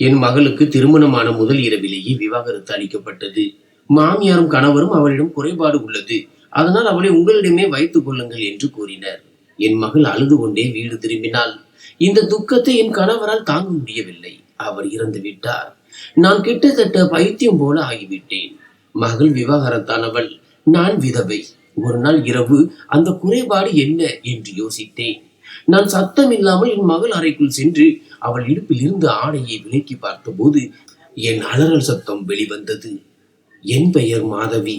என் மகளுக்கு திருமணமான முதல் இரவிலேயே விவாகரத்து அளிக்கப்பட்டது. மாமியாரும் கணவரும் அவளிடம் குறைபாடு உள்ளது, அதனால் அவளை உங்களிடமே வைத்துக் கொள்ளுங்கள் என்று கூறினர். என் மகள் அழுது கொண்டே வீடு திரும்பினாள். இந்த துக்கத்தை என் கணவரால் தாங்க முடியவில்லை. அவர் இறந்து விட்டார். நான் கிட்டத்தட்ட பைத்தியம் போல ஆகிவிட்டேன். மகள் விவாகரத்தானவள், நான் விதவை. ஒரு நாள் இரவு அந்த குறைபாடு என்ன என்று யோசித்தேன். நான் சத்தம் இல்லாமல் என் மகள் அறைக்குள் சென்று அவள் இடுப்பில் இருந்து ஆடையை விலக்கி பார்த்தபோது என் அலறல் சத்தம் வெளிவந்தது. என் பெயர் மாதவி.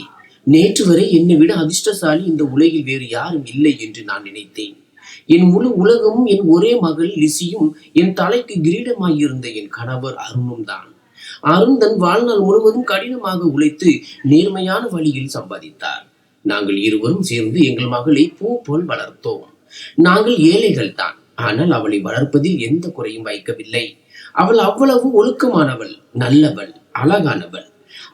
நேற்று வரை என்னை விட அதிர்ஷ்டசாலி இந்த உலகில் வேறு யாரும் இல்லை என்று நான் நினைத்தேன். என் முழு உலகமும் என் ஒரே மகள் லிசியும் என் தலைக்கு கிரீடமாயிருந்த என் கணவர் அருணும் தான். அருண் தன் வாழ்நாள் முழுவதும் கடினமாக உழைத்து நேர்மையான வழியில் சம்பாதித்தார். நாங்கள் இருவரும் சேர்ந்து எங்கள் மகளை பூ போல் வளர்த்தோம். நாங்கள் ஏழைகள் தான், ஆனால் அவளை வளர்ப்பதில் எந்த குறையும் வைக்கவில்லை. அவள் அவ்வளவு ஒழுக்கமானவள், நல்லவள், அழகானவள்.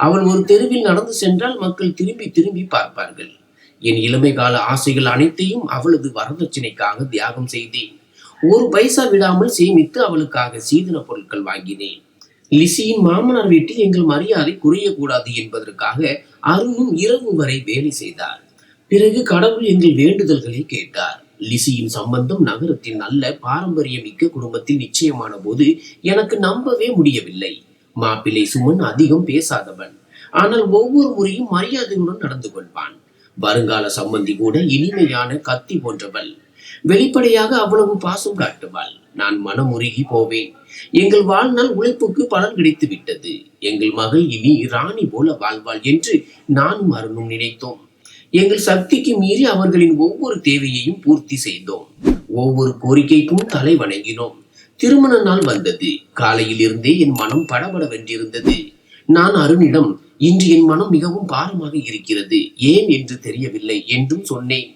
அவள் ஒரு தெருவில் நடந்து சென்றால் மக்கள் திரும்பி திரும்பி பார்ப்பார்கள். என் இளமை கால ஆசைகள் அனைத்தையும் அவளது வரதட்சணைக்காக தியாகம் செய்தேன். ஒரு பைசா விடாமல் சேமித்து அவளுக்காக சீதன பொருட்கள் வாங்கினேன். லிசியின் மாமனார் வீட்டில் எங்கள் மரியாதை குறையக்கூடாது என்பதற்காக அருணும் இரவு வரை வேலை செய்தார். பிறகு கடவுள் எங்கள் வேண்டுதல்களை கேட்டார். லிசியின் சம்பந்தம் நகரத்தின் நல்ல பாரம்பரியமிக்க குடும்பத்தில் நிச்சயமான போது எனக்கு நம்பவே முடியவில்லை. மாப்பிள்ளை சுமன் அதிகம் பேசாதவன், ஆனால் ஒவ்வொரு முறையும் மரியாதையுடன் நடந்து கொள்வான். வருங்கால சம்பந்தி கூட இனிமையான கத்தி போன்றவள். வெளிப்படையாக அவ்வளவு பாசம் காட்டுவாள். நான் மனமுருகி போவேன். எங்கள் வாழ்நாள் உழைப்புக்கு பலன் கிடைத்து விட்டது. எங்கள் மகள் இனி ராணி போல வாழ்வாள் என்று நானும் அருணும் நினைத்தோம். எங்கள் சக்திக்கு மீறி அவர்களின் ஒவ்வொரு தேவையையும் பூர்த்தி செய்தோம். ஒவ்வொரு கோரிக்கைக்கும் தலை வணங்கினோம். திருமண நாள் வந்தது. காலையில் இருந்தே என் மனம் படபடவென்றிருந்தது. நான் அருணிடம், இன்று என் மனம் மிகவும் பாரமாக இருக்கிறது, ஏன் என்று தெரியவில்லை என்றும் சொன்னேன்.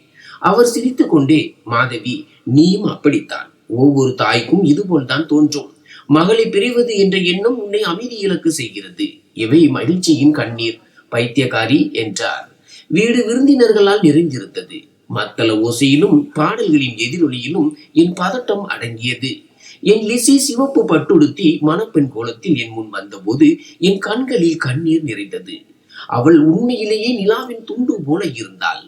அவர் சிரித்துக் கொண்டே, மாதவி, நீயும் அப்படித்தான். ஒவ்வொரு தாய்க்கும் இதுபோல்தான் தோன்றும். மகளை பிரிவது என்ற எண்ணம் உன்னை அமைதி இழக்க செய்கிறது. இவை மகிழ்ச்சியின் கண்ணீர், பைத்தியக்காரி என்றார். வீடு விருந்தினர்களால் நிறைந்திருந்தது. மத்தள ஓசையிலும் பாடல்களின் எதிரொலியிலும் என் பதட்டம் அடங்கியது. என் லிசி சிவப்பு பட்டுடுத்தி மணப்பெண் கோலத்தில் என் முன் வந்தபோது என் கண்களில் கண்ணீர் நிறைந்தது. அவள் உண்மையிலேயே நிலாவின் துண்டு போல இருந்தாள்.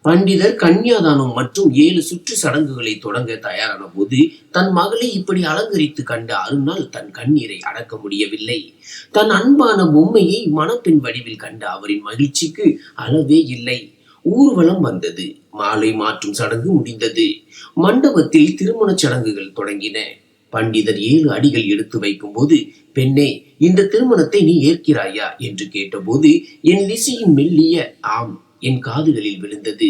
பண்டிதர் கன்னியாதானம் மற்றும் 7 சுற்று சடங்குகளை தொடங்க தயாரான போது தன் மகளை இப்படி அலங்கரித்து கண்ட அருணால் தன் கண்ணீரை அடக்க முடியவில்லை. தன் அன்பான பொம்மையை மணப்பெண் வடிவில் கண்ட அவரின் மகிழ்ச்சிக்கு அளவே இல்லை. ஊர்வலம் வந்தது. மாலை மாற்றும் சடங்கு முடிந்தது. மண்டபத்தில் திருமண சடங்குகள் தொடங்கின. பண்டிதர் 7 அடிகள் எடுத்து வைக்கும் போது, பெண்ணே, இந்த திருமணத்தை நீ ஏற்கிறாயா என்று கேட்டபோது என் லிசியின் மெல்லிய ஆம் என் காதுகளில் விழுந்தது.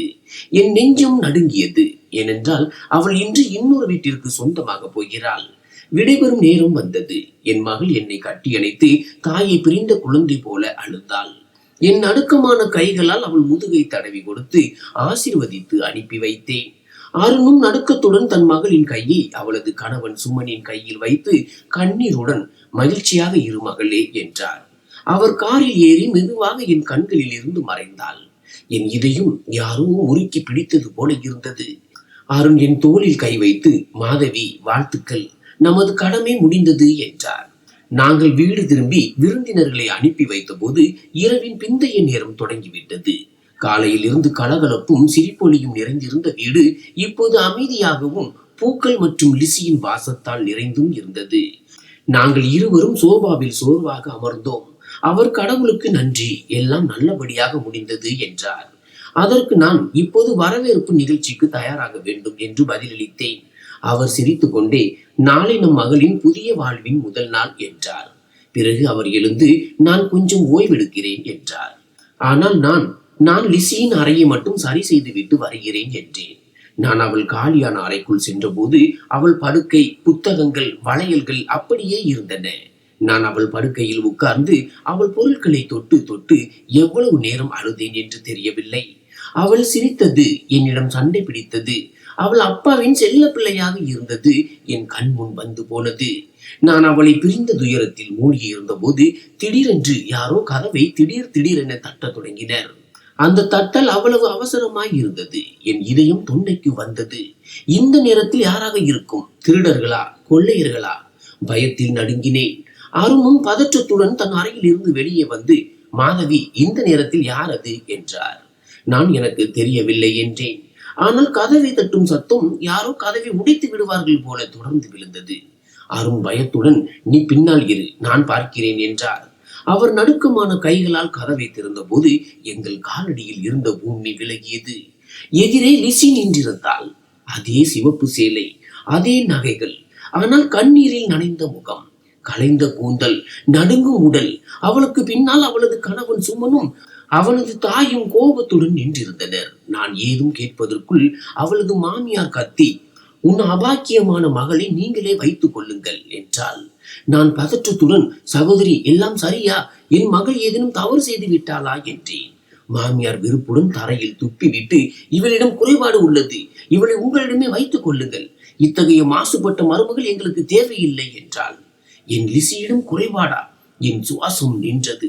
என் நெஞ்சம் நடுங்கியது. ஏனென்றால் அவள் இன்று இன்னொரு வீட்டிற்கு சொந்தமாக போகிறாள். விடைபெறும் நேரம் வந்தது. என் மகள் என்னை கட்டியணைத்து தாயை பிரிந்த குழந்தை போல அழுதாள். என் நடுக்கமான கைகளால் அவள் முதுகை தடவி கொடுத்து ஆசீர்வதித்து அனுப்பி வைத்தேன். அருணும் நடுக்கத்துடன் தன் மகளின் கையை அவளது கணவன் சுமனின் கையில் வைத்து கண்ணீருடன், மகிழ்ச்சியாக இரு மகளே என்றார். அவர் காரில் ஏறி மெதுவாக என் கண்களில் இருந்து மறைந்தாள். என் இதயம் யாரோ முறுக்கி பிடித்தது போல இருந்தது. அருண் என் தோளில் கை வைத்து, மாதவி, வாழ்த்துக்கள், நமது கடமை முடிந்தது என்றார். நாங்கள் வீடு திரும்பி விருந்தினர்களை அனுப்பி வைத்த போது இரவின் பிந்தைய நேரம் தொடங்கிவிட்டது. காலையில் இருந்து கலகலப்பும் சிரிப்பொலியும் நிறைந்திருந்த வீடு இப்போது அமைதியாகவும் பூக்கள் மற்றும் லிசியின் வாசத்தால் நிறைந்தும் இருந்தது. நாங்கள் இருவரும் சோபாவில் சோர்வாக அமர்ந்தோம். அவர் கடவுளுக்கு நன்றி, எல்லாம் நல்லபடியாக முடிந்தது என்றார். அதற்கு நான், இப்போது வரவேற்பு நிகழ்ச்சிக்கு தயாராக வேண்டும் என்று பதிலளித்தேன். அவர் சிரித்துக் கொண்டே, நாளை நம் மகளின் புதிய வாழ்வின் முதல் நாள் என்றார். பிறகு அவர் எழுந்து, நான் கொஞ்சம் ஓய்வெடுக்கிறேன் என்றார். ஆனால் நான் லிசியின் அறையை மட்டும் சரி செய்துவிட்டு வருகிறேன் என்றேன். நான் அவள் காலியான அறைக்குள் சென்றபோது அவள் படுக்கை, புத்தகங்கள், வளையல்கள் அப்படியே இருந்தன. நான் அவள் படுக்கையில் உட்கார்ந்து அவள் பொருட்களை தொட்டு தொட்டு எவ்வளவு நேரம் அழுதேன் என்று தெரியவில்லை. அவள் சிரித்தது, என்னிடம் சண்டை பிடித்தது, அவள் அப்பாவின் செல்ல பிள்ளையாக இருந்தது என் கண் முன் வந்து போனது. நான் அவளை பிரிந்த துயரத்தில் மூழ்கி இருந்த போது திடீரென்று யாரோ கதவை திடீரென தட்டத் தொடங்கினர். அந்த தட்டல் அவ்வளவு அவசரமாய் இருந்தது. என் இதயம் தொண்டைக்கு வந்தது. இந்த நேரத்தில் யாராக இருக்கும்? திருடர்களா? கொள்ளையர்களா? பயத்தில் நடுங்கினேன். அருணும் பதற்றத்துடன் தன் அறையில் இருந்து வெளியே வந்து, மாதவி, இந்த நேரத்தில் யார் அது என்றார். நான் எனக்கு தெரியவில்லை என்றேன். ஆனால் கதவை தட்டும் சத்தம் யாரோ கதவை உடைத்து விடுவார்கள் போல தொடர்ந்து விழுந்தது. அருண் பயத்துடன், நீ பின்னால் இரு, நான் பார்க்கிறேன் என்றார். அவர் நடுக்கமான கைகளால் கதவை திறந்த போது எங்கள் காலடியில் இருந்த பூமி விலகியது. எதிரே லிசி நின்றிருந்தாள். அதே சிவப்பு சேலை, அதே நகைகள், ஆனால் கண்ணீரில் நனைந்த முகம், கலைந்த கூந்தல், நடுங்கும் உடல். அவளுக்கு பின்னால் அவளது கணவன் சுமனும் அவனது தாயும் கோபத்துடன் நின்றிருந்தனர். நான் ஏதும் கேட்பதற்குள் அவளது மாமியார் கத்தி, உன் அபாக்கியமான மகளை நீங்களே வைத்துக் கொள்ளுங்கள் என்றாள். நான் பதற்றத்துடன், சகோதரி, எல்லாம் சரியா? என் மகள் ஏதேனும் தவறு செய்து விட்டாளா என்றேன். மாமியார் வெறுப்புடன் தரையில் துப்பிவிட்டு, இவளிடம் குறைபாடு உள்ளது, இவளை உங்களிடமே வைத்துக் கொள்ளுங்கள், இத்தகைய மாசுபட்ட மருமகள் எங்களுக்கு தேவையில்லை என்றாள். என் லிசியிடம் குறைபாடா? என் சுவாசம் நின்றது.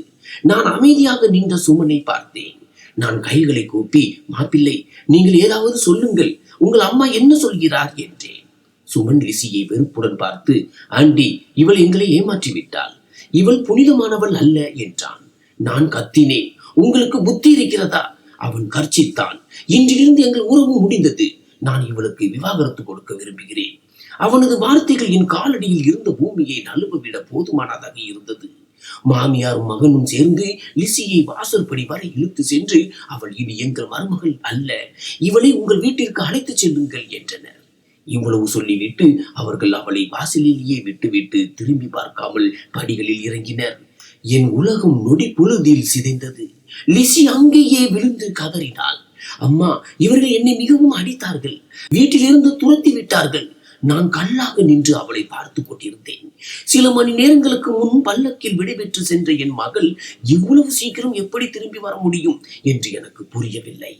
நான் அமைதியாக நின்ற சுமனை பார்த்தேன். நான் கைகளை கூப்பி, மாப்பிள்ளை, நீங்கள் ஏதாவது சொல்லுங்கள், உங்கள் அம்மா என்ன சொல்கிறார் என்றேன். சுமன் லிசியை வெறுப்புடன் பார்த்து, ஆண்டி, இவள் எங்களை ஏமாற்றி விட்டாள், இவள் புனிதமானவள் அல்ல என்றான். நான் கத்தினேன், உங்களுக்கு புத்தி இருக்கிறதா? அவன் கர்ச்சித்தான். இன்றிலிருந்து எங்கள் உறவு முடிந்தது. நான் இவளுக்கு விவாகரத்து கொடுக்க விரும்புகிறேன். அவனது வார்த்தைகள் என் காலடியில் இருந்த பூமியை நழுவவிட போதுமானதாக இருந்தது. மாமியாரும் மகனும் சேர்ந்து லிசியை வாசல்படி வரை இழுத்து சென்று, அவள் இனி எங்கள் மருமகள் அல்ல, இவளை உங்கள் வீட்டிற்கு அழைத்து செல்லுங்கள் என்றனர். இவ்வளவு சொல்லிவிட்டு அவர்கள் அவளை வாசலிலேயே விட்டுவிட்டு திரும்பி பார்க்காமல் படிகளில் இறங்கினர். என் உலகம் நொடி பொழுதில் சிதைந்தது. லிசி அங்கேயே விழுந்து கதறினாள். அம்மா, இவர்கள் என்னை மிகவும் அடித்தார்கள், வீட்டிலிருந்து துரத்தி விட்டார்கள். நான் கல்லாக நின்று அவளை பார்த்து கொண்டிருந்தேன். சில மணி நேரங்களுக்கு முன் பல்லக்கில் விடைபெற்று சென்ற என் மகள் இவ்வளவு சீக்கிரம் எப்படி திரும்பி வர முடியும் என்று எனக்கு புரியவில்லை.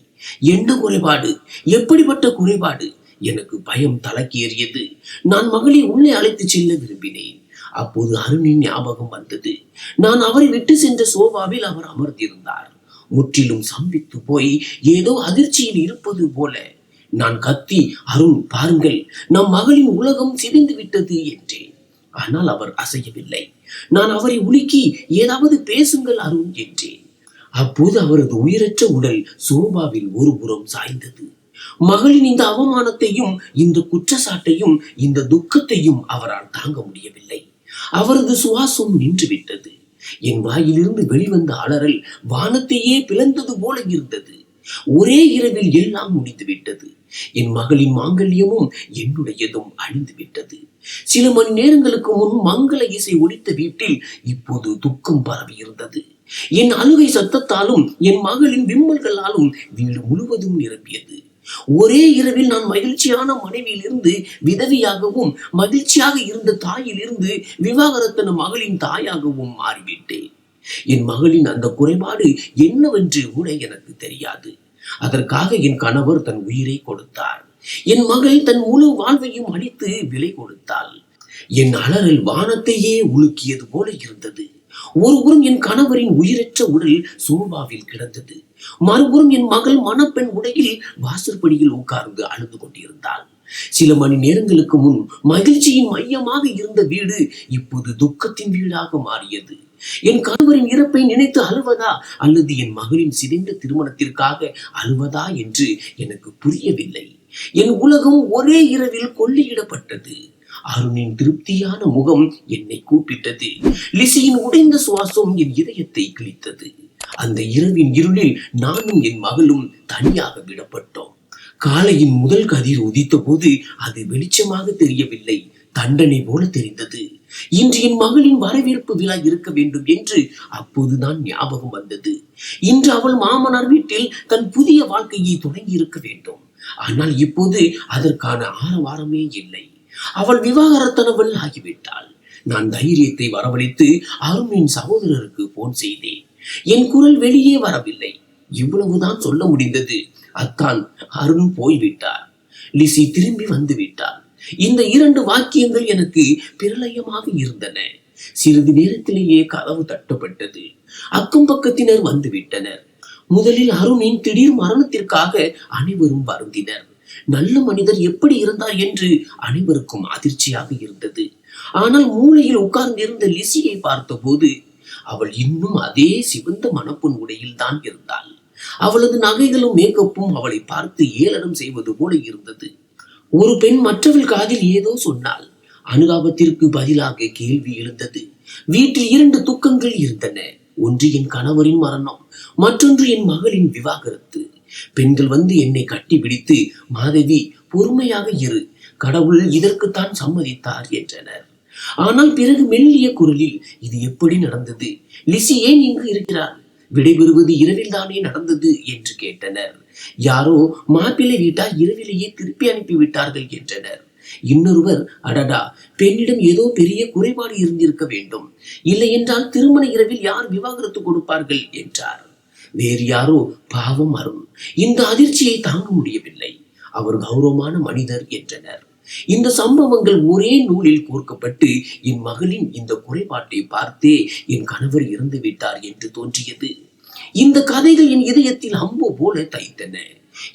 என்ன குறைபாடு? எப்படிப்பட்ட குறைபாடு? எனக்கு பயம் தலைக்கேறியது. நான் மகளை உள்ளே அழைத்து செல்ல விரும்பினேன். அப்போது அருணின் ஞாபகம் வந்தது. நான் அவரை விட்டு சென்ற சோபாவில் அவர் அமர்ந்திருந்தார். முற்றிலும் சம்பித்து போய் ஏதோ அதிர்ச்சியில் இருப்பது போல. நான் கத்தி, அருண், பாருங்கள், நம் மகளின் உலகம் சிதைந்து விட்டது என்றேன். ஆனால் அவர் அசையவில்லை. நான் அவரை உலுக்கி, ஏதாவது பேசுங்கள் அருண் என்றேன். அப்போது அவரது உயிரற்ற உடல் சோபாவில் ஒரு புறம் சாய்ந்தது. மகளின் இந்த அவமானத்தையும், இந்த குற்றச்சாட்டையும், இந்த துக்கத்தையும் அவரால் தாங்க முடியவில்லை. அவரது சுவாசம் நின்று விட்டது. என் வாயிலிருந்து வெளிவந்த அலறல் வானத்தையே பிளந்தது போல இருந்தது. ஒரே இரவில் எல்லாம் முடிந்து விட்டது. என் மகளின் மாங்கல்யமும் என்னுடையதும் அழிந்து விட்டது. சில மணி நேரங்களுக்கு முன் மங்கள இசை ஒலித்த வீட்டில் இப்போது துக்கம் பரவி இருந்தது. என் அழுகை சத்தத்தாலும் என் மகளின் விம்மல்களாலும் வீடு முழுவதும் நிரம்பியது. ஒரே இரவில் நான் மகிழ்ச்சியான மனைவியிலிருந்து விதவியாகவும், மகிழ்ச்சியாக இருந்த தாயிலிருந்து விவாகரத்தன மகளின் தாயாகவும் மாறிவிட்டேன். என் மகளின் அந்த குறைபாடு என்னவென்று கூட எனக்கு தெரியாது. அதற்காக என் கணவர் தன் உயிரை கொடுத்தார். என் மகள் தன் முழு வாழ்வையும் அளித்து விலை கொடுத்தாள். என் அலறல் வானத்தையே உலுக்கியது போல இருந்தது. ஒருபுறம் என் கணவரின் உயிரற்ற உடல் சோபாவில் கிடந்தது. மறுபுறம் என் மகள் மணப்பெண் உடையில் வாசற்படியில் உட்கார்ந்து அழுது கொண்டிருந்தாள். சில மணி நேரங்களுக்கு முன் மகிழ்ச்சியின் மையமாக இருந்த வீடு இப்போது துக்கத்தின் வீடாக மாறியது. என் கணவரின் இறப்பை நினைத்து அழுவதா அல்லது என் மகளின் சிதைந்த திருமணத்திற்காக அழுவதா என்று எனக்கு புரியவில்லை. என் உலகம் ஒரே இரவில் கொள்ளையிடப்பட்டது. அருணின் திருப்தியான முகம் என்னை கூப்பிட்டது. லிசியின் உடைந்த சுவாசம் என் இதயத்தை கிழித்தது. அந்த இரவின் இருளில் நானும் என் மகளும் தனியாக விடப்பட்டோம். காலையின் முதல் கதிர் உதித்த போது அது வெளிச்சமாக தெரியவில்லை, தண்டனை போல தெரிந்தது. இன்று என் மகளின் வரவேற்பு விழா இருக்க வேண்டும் என்று அப்போதுதான் ஞாபகம் வந்தது. இன்று அவள் மாமனார் வீட்டில் தன் புதிய வாழ்க்கையை தொடங்கி இருக்க வேண்டும். ஆனால் இப்போது அதற்கான ஆரவாரமே இல்லை. அவள் விவாகரத்தனவள் ஆகிவிட்டாள். நான் தைரியத்தை வரவழைத்து அருணின் சகோதரருக்கு போன் செய்தேன். என் குரல் வெளியே வரவில்லை. இவ்வளவுதான் சொல்ல முடிந்தது. அத்தான், அருண் போய்விட்டார், லிசி திரும்பி வந்து விட்டார். இந்த 2 வாக்கியங்கள் எனக்கு பிரளயமாக இருந்தன. சிறிது நேரத்திலேயே கதவு தட்டப்பட்டது. அக்கம் பக்கத்தினர் வந்து விட்டனர். முதலில் அருணின் திடீர் மரணத்திற்காக அனைவரும் வருந்தினர். நல்ல மனிதர் எப்படி இருந்தார் என்று அனைவருக்கும் அதிர்ச்சியாக இருந்தது. ஆனால் மூலையில் உட்கார்ந்திருந்த லிசியை பார்த்தபோது அவள் இன்னும் அதே சிவந்த மணப்பெண் உடையில் தான் இருந்தாள். அவளது நகைகளும் மேக்கப்பும் அவளை பார்த்து ஏளனம் செய்வது போல இருந்தது. ஒரு பெண் மற்றவள் காதில் ஏதோ சொன்னாள். அனுதாபத்திற்கு பதிலாக கேள்வி எழுந்தது. வீட்டில் 2 துக்கங்கள் இருந்தன. ஒன்று என் கணவரின் மரணம், மற்றொன்று என் மகளின் விவாகரத்து. பெண்கள் வந்து என்னை கட்டி பிடித்து, மாதவி பொறுமையாக இரு, கடவுள் இதற்குத்தான் சம்மதித்தார் என்றனர். ஆனால் பிறகு மெல்லிய குரலில், இது எப்படி நடந்தது? லிசி ஏன் இங்கு இருக்கிறார்? விடைபெறுவது இரவில் தானே நடந்தது என்று கேட்டனர். யாரோ மாப்பிள்ளை வீட்டார் இரவிலேயே திருப்பி அனுப்பிவிட்டார்கள் என்றனர். இன்னொருவர், அடடா, பெண்ணிடம் ஏதோ பெரிய குறைபாடு இருந்திருக்க வேண்டும், இல்லை என்றால் திருமண இரவில் யார் விவாகரத்து கொடுப்பார்கள் என்றார். வேறு யாரோ, பாவம் அருண், இந்த அதிர்ச்சியை தாங்க முடியவில்லை, அவர் கௌரவமான மனிதர் என்றனர். இந்த சம்பவங்கள் ஒரே நூலில் கோர்க்கப்பட்டு என் மகளின் இந்த குறைபாட்டை பார்த்தே என் கணவர் இறந்து விட்டார் என்று தோன்றியது. இந்த கதைகள் என் இதயத்தில் அம்பு போல தைத்தன.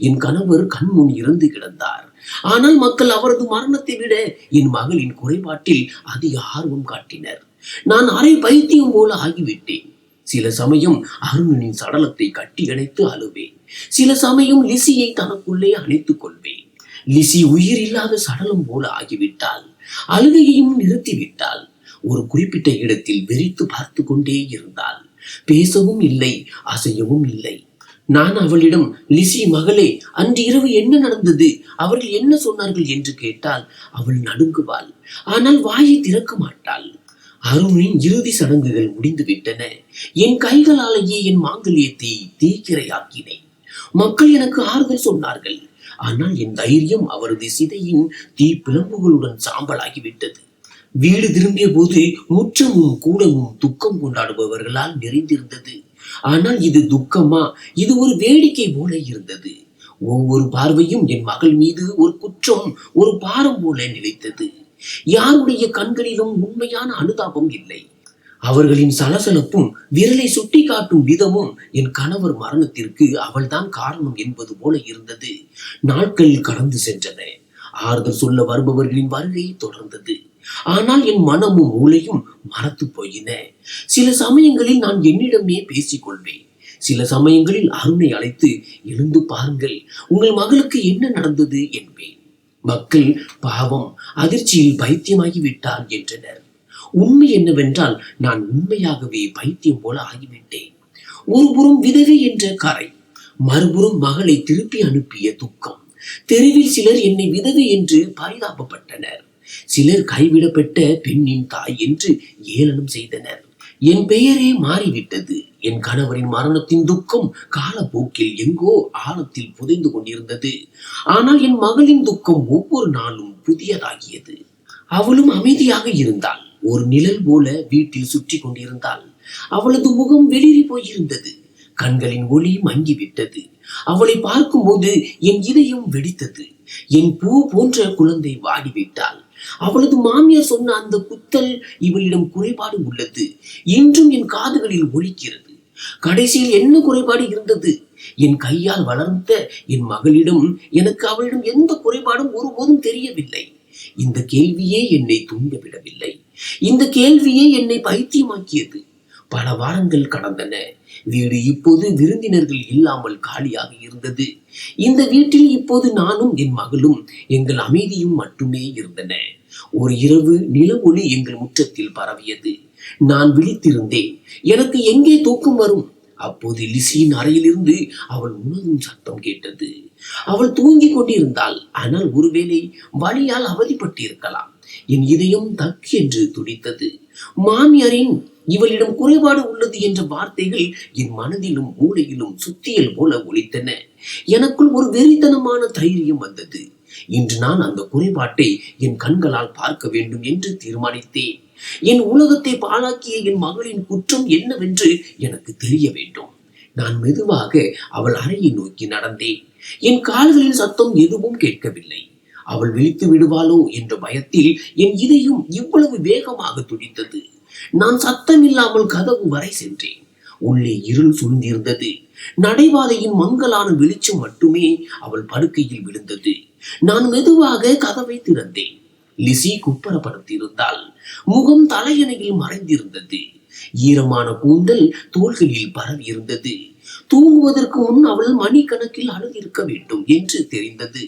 என் கணவர் கண்முன் இறந்து கிடந்தார். ஆனால் மக்கள் அவரது மரணத்தை விட என் மகளின் குறைபாட்டில் அதிக ஆர்வம் காட்டினர். நான் அரை பைத்தியம் போல ஆகிவிட்டேன். சில சமயம் அருணனின் சடலத்தை கட்டி அணைத்து அழுவேன். சில சமயம் லிசியை தனக்குள்ளே அணைத்துக் கொள்வேன். லிசி உயிர் இல்லாத சடலம் போல ஆகிவிட்டாள். அழுகையையும் நிறுத்திவிட்டாள். ஒரு குறிப்பிட்ட இடத்தில் வெறித்து பார்த்து கொண்டே இருந்தாள். பேசவும் இல்லை, அசையவும் இல்லை. நான் அவளிடம், லிசி மகளே, அன்று இரவு என்ன நடந்தது, அவர்கள் என்ன சொன்னார்கள் என்று கேட்டால் அவள் நடுங்குவாள். ஆனால் வாயை திறக்க மாட்டாள். அருணின் இறுதி சடங்குகள் முடிந்து விட்டன. என் கைகளாலேயே என் மாங்கல்யத்தை தீக்கிரையாக்கினேன். மக்கள் எனக்கு ஆறுதல் சொன்னார்கள். ஆனால் என் தைரியம் அவரது சிதையின் தீப்பிழம்புகளுடன் சாம்பலாகிவிட்டது. வீடு திரும்பிய போது முற்றமும் கூடமும் துக்கம் கொண்டாடுபவர்களால் நிறைந்திருந்தது. ஆனால் இது துக்கமா? இது ஒரு வேடிக்கை போல இருந்தது. ஒவ்வொரு பார்வையும் என் மகள் மீது ஒரு குற்றம், ஒரு பாரம் போல நிலைத்தது. யாருடைய கண்களிலும் உண்மையான அனுதாபம் இல்லை. அவர்களின் சலசலப்பும் விரலை சுட்டி காட்டும் விதமும் என் கணவர் மரணத்திற்கு அவள்தான் காரணம் என்பது போல இருந்தது. நாட்கள் கடந்து சென்றன. ஆறுதல் சொல்ல வருபவர்களின் வருகை தொடர்ந்தது. ஆனால் என் மனமும் மூளையும் மறத்து போயின. சில சமயங்களில் நான் என்னிடமே பேசிக் கொள்வேன். சில சமயங்களில் அருணை அழைத்து, எழுந்து பாருங்கள், உங்கள் மகளுக்கு என்ன நடந்தது என்பேன். மக்கள், பாவம், அதிர்ச்சியில் பைத்தியமாகி விட்டார் என்றனர். உண்மை என்னவென்றால் நான் உண்மையாகவே பைத்தியம் போல ஆகிவிட்டேன். ஒருபுறம் விதவை என்ற கரை, மறுபுறம் மகளை திருப்பி அனுப்பிய துக்கம். தெருவில் சிலர் என்னை விதவை என்று பரிதாபப்பட்டனர். சிலர் கைவிடப்பட்ட பெண்ணின் தாய் என்று ஏளனம் செய்தனர். என் பெயரே மாறிவிட்டது. என் கணவரின் மரணத்தின் துக்கம் காலப்போக்கில் எங்கோ ஆழத்தில் புதைந்து கொண்டிருந்தது. ஆனால் என் மகளின் துக்கம் ஒவ்வொரு நாளும் புதியதாகியது. அவளும் அமைதியாக இருந்தாள். ஒரு நிழல் போல வீட்டில் சுற்றி கொண்டிருந்தாள். அவளது முகம் வெளிரி போயிருந்தது. கண்களின் ஒளி மங்கிவிட்டது. அவளை பார்க்கும்போது என் இதயம் வெடித்தது. என் பூ போன்ற குழந்தை வாடிவிட்டாள். அவளது மாமியார் சொன்ன அந்த குத்தல், இவளிடம் குறைபாடு உள்ளது, இன்றும் என் காதுகளில் ஒலிக்கிறது. கடைசியில் என்ன குறைபாடு இருந்தது? என் கையால் வளர்ந்த என் மகளிடம் எனக்கு அவளிடம் எந்த குறைபாடும் ஒருபோதும் தெரியவில்லை. இந்த கேள்வியே என்னை தூண்டவிடவில்லை. இந்த கேள்வியே என்னை பைத்தியமாக்கியது. பல வாரங்கள் கடந்தன. வீடு இப்போது விருந்தினர்கள் இல்லாமல் காலியாக இருந்தது. இந்த வீட்டில் இப்போது நானும் என் மகளும் எங்கள் அமைதியும் மட்டுமே இருந்தன. ஒரு இரவு நில ஒளி எங்கள் முற்றத்தில் பரவியது. நான் விழித்திருந்தேன். எனக்கு எங்கே தூக்கம் வரும்? அப்போது லிசியின் அறையிலிருந்து அவள் உணவும் சத்தம் கேட்டது. அவள் தூங்கிக் கொண்டிருந்தாள். ஆனால் ஒருவேளை வலியால் அவதிப்பட்டு இருக்கலாம். என் இதயம் தக் என்று துடித்தது. மாமியாரின் இவளிடம் குறைபாடு உள்ளது என்ற வார்த்தைகள் என் மனதிலும் மூளையிலும் சுத்தியல் போல ஒலித்தன. எனக்குள் ஒரு வெறித்தனமான தைரியம் வந்தது. இன்று நான் அந்த குறைபாட்டை என் கண்களால் பார்க்க வேண்டும் என்று தீர்மானித்தேன். என் உலகத்தை பாழாக்கிய என் மகளின் குற்றம் என்னவென்று எனக்கு தெரிய வேண்டும். நான் மெதுவாக அவள் அறையை நோக்கி நடந்தேன். என் கால்களின் சத்தம் எதுவும் கேட்கவில்லை. அவள் விழித்து விடுவாளோ என்ற பயத்தில் என் இதயம் இவ்வளவு வேகமாக துடித்தது. நான் சத்தம் இல்லாமல் கதவு வரை சென்றேன். உள்ளே இருள் சூழ்ந்திருந்தது. நடைபாதையின் மங்கலான வெளிச்சம் மட்டுமே அவள் படுக்கையில் விழுந்தது. நான் மெதுவாக கதவை திறந்தேன். லிசி குப்பரப்படுத்தியிருந்தாள். முகம் தலையணையில் மறைந்திருந்தது. ஈரமான கூந்தல் தோள்களில் பரவி இருந்தது. தூங்குவதற்கு முன் அவள் மணிக்கணக்கில் அழுதிருக்க வேண்டும் என்று தெரிந்தது.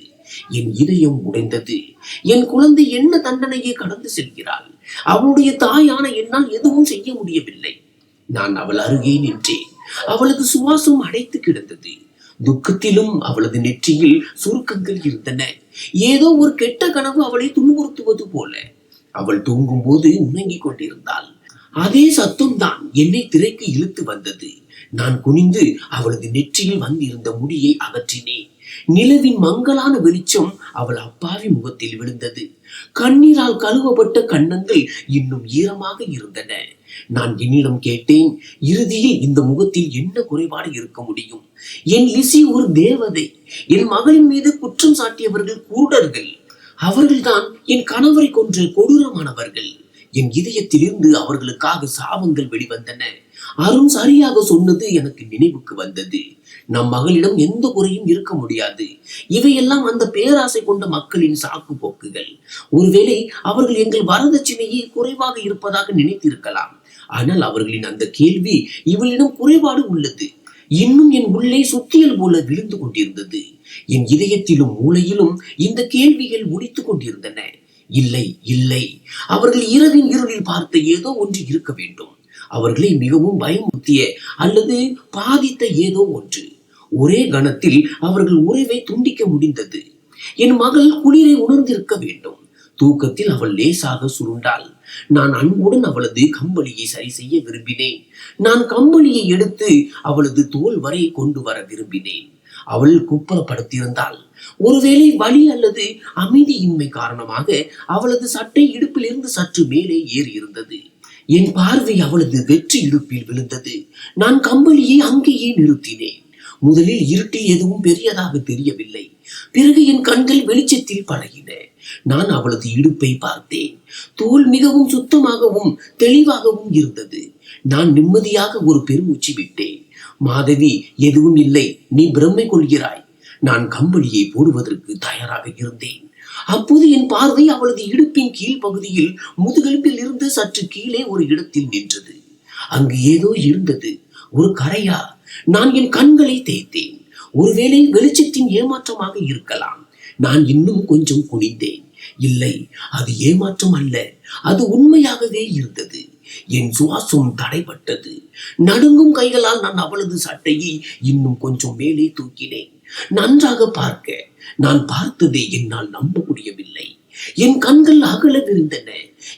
என் இதயம் உடைந்தது. என் குழந்தை என்ன தண்டனையை கடந்து செல்கிறாள்? அவளுடைய தாயான என்னால் எதுவும் செய்ய முடியவில்லை. நான் அவள் அருகே நின்றேன். அவளது சுவாசம் அடைத்து கிடந்தது. துக்கத்திலும் அவளது நெற்றியில் சுருக்கங்கள் இருந்தன. ஏதோ ஒரு கெட்ட கனவு அவளை துன்புறுத்துவது போல. அவள் தூங்கும் போது உணங்கிக் கொண்டிருந்தாள். அதே சத்தம் தான் என்னை திரைக்கு இழுத்து வந்தது. நான் குனிந்து அவளது நெற்றியில் வந்திருந்த முடியை அகற்றினேன். நிலவின் மங்கலான வெளிச்சம் அவள் அப்பாவி முகத்தில் விழுந்தது. கண்ணீரால் கழுவப்பட்ட கன்னங்கள் இன்னும் ஈரமாக இருந்தன. நான் என்னிடம் கேட்டேன், இறுதியில் இந்த முகத்தில் என்ன குறைபாடு இருக்க முடியும்? என் லிசி ஒரு தேவதை. என் மகளின் மீது குற்றம் சாட்டியவர்கள் குருடர்கள். அவர்கள்தான் என் கணவரை கொன்ற கொடூரமானவர்கள். என் இதயத்திலிருந்து அவர்களுக்காக சாபங்கள் வெளிவந்தன. அருண் சரியாக சொன்னது எனக்கு நினைவுக்கு வந்தது. நம் மகளிடம் எந்த குறையும் இருக்க முடியாது. இவையெல்லாம் அந்த பேராசை கொண்ட மக்களின் சாக்கு போக்குகள். ஒருவேளை அவர்கள் எங்கள் வரதட்சணையே குறைவாக இருப்பதாக நினைத்திருக்கலாம். ஆனால் அவர்களின் அந்த கேள்வி இவளிடம் குறைபாடு உள்ளது இன்னும் என் உள்ளே சுத்தியல் போல விழுந்து கொண்டிருந்தது. என் இதயத்திலும் மூளையிலும் இந்த கேள்விகள் ஒலித்துக் கொண்டிருந்தன. இல்லை இல்லை, அவர்கள் இரவின் இருளில் பார்த்த ஏதோ ஒன்று இருக்க வேண்டும். அவர்களை மிகவும் பயமுறுத்திய அல்லது பாதித்த ஏதோ ஒன்று. ஒரே கணத்தில் அவர்கள் உறவை துண்டிக்க முடிந்தது. என் மகள் குளிரை உணர்ந்திருக்க வேண்டும். தூக்கத்தில் அவள் லேசாக சுருண்டாள். நான் அன்புடன் அவளது கம்பளியை சரி செய்ய விரும்பினேன். நான் கம்பளியை எடுத்து அவளது தோல் வரை கொண்டு வர விரும்பினேன். அவள் குப்புறப்படுத்தியிருந்தாள். ஒருவேளை வலி அல்லது அமைதியின்மை காரணமாக அவளது சட்டை இடுப்பிலிருந்து சற்று மேலே ஏறி இருந்தது. என் பார்வை அவளது வெற்றி இடுப்பில் விழுந்தது. நான் கம்பளியை அங்கேயே நிறுத்தினேன். முதலில் இருட்டில் எதுவும் பெரியதாக தெரியவில்லை. பிறகு என் கண்கள் வெளிச்சத்தில் பழகின. நான் அவளது இடுப்பை பார்த்தேன். தோல் மிகவும் சுத்தமாகவும் தெளிவாகவும் இருந்தது. நான் நிம்மதியாக ஒரு பெருமூச்சு விட்டேன். மாதவி, எதுவும் இல்லை, நீ பிரம்மை கொள்கிறாய். நான் கம்பளியை போடுவதற்கு தயாராக இருந்தேன். அப்போது என் பார்வை அவளது இடுப்பின் கீழ் பகுதியில் முதுகெலும்பில் இருந்து சற்று கீழே ஒரு இடத்தில் நின்றது. அங்கு ஏதோ இருந்தது. ஒரு கரையா? நான் என் கண்களை தேய்த்தேன். ஒருவேளை வெளிச்சத்தின் ஏமாற்றமாக இருக்கலாம். நான் இன்னும் கொஞ்சம் குனிந்தேன். இல்லை, அது ஏமாற்றம் அல்ல, அது உண்மையாகவே இருந்தது. என் சுவாசம் தடைப்பட்டது. நடுங்கும் கைகளால் நான் அவளது சட்டையை இன்னும் கொஞ்சம் மேலே தூக்கினேன். நன்றாக பார்க்க. நான் பார்த்ததை என்னால் நம்ப முடியவில்லை. என் கண்கள் அகல விரிந்தன.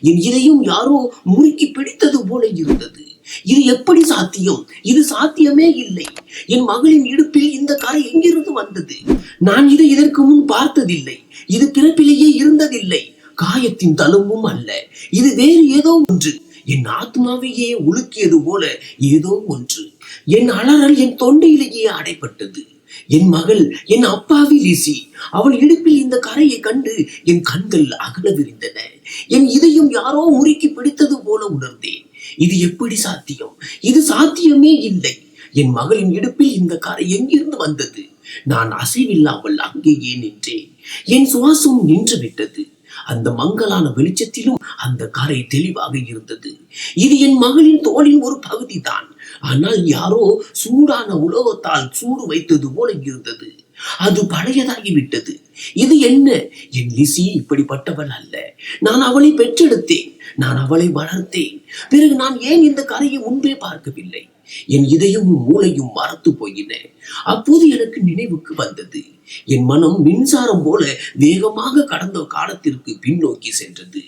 என் இதயம் யாரோ முறுக்கி பிடித்தது போல இருந்தது. இது எப்படி சாத்தியம்? இது சாத்தியமே இல்லை. என் மகளின் இடுப்பில் இந்த கரை எங்கிருந்து வந்தது? நான் இதை இதற்கு முன் பார்த்ததில்லை. இது பிறப்பிலேயே இருந்ததில்லை. காயத்தின் தழும்பும் அல்ல. இது வேறு ஏதோ ஒன்று. என் ஆத்மாவையே உலுக்கியது போல ஏதோ ஒன்று. என் அலறல் என் தொண்டையிலேயே அடைப்பட்டது. என் மகள், என் அப்பாவி லிசி. அவள் இடுப்பில் இந்த கரையை கண்டு என் கண்கள் அகல விரிந்தன. என் இதயம் யாரோ முறுக்கி பிடித்தது போல உணர்ந்தேன். இது எப்படி சாத்தியம்? இது சாத்தியமே இல்லை. என் மகளின் இடுப்பில் இந்த கரை எங்கிருந்து வந்தது? நான் அசைவில்லாமல் அங்கேயே நின்றேன். என் சுவாசம் நின்று விட்டது. அந்த மங்கலான வெளிச்சத்திலும் அந்த கரை தெளிவாக இருந்தது. இது என் மகளின் தோளின் ஒரு பகுதி தான். ஆனால் யாரோ சூடான உலோகத்தால் சூடு வைத்தது போல இருந்தது. அது பழையதாகிவிட்டது. இது என்ன? என் லிசி இப்படிப்பட்டவள் அல்ல. நான் அவளை பெற்றெடுத்தேன். நான் அவளை வளர்த்தேன். பிறகு நான் ஏன் இந்த கரையை முன்பே பார்க்கவில்லை? என் இதயமும் மூளையும் மறத்து போயின. அப்போது எனக்கு நினைவுக்கு வந்தது. என் மனம் மின்சாரம் போல வேகமாக கடந்த காலத்திற்கு பின்னோக்கி சென்றது.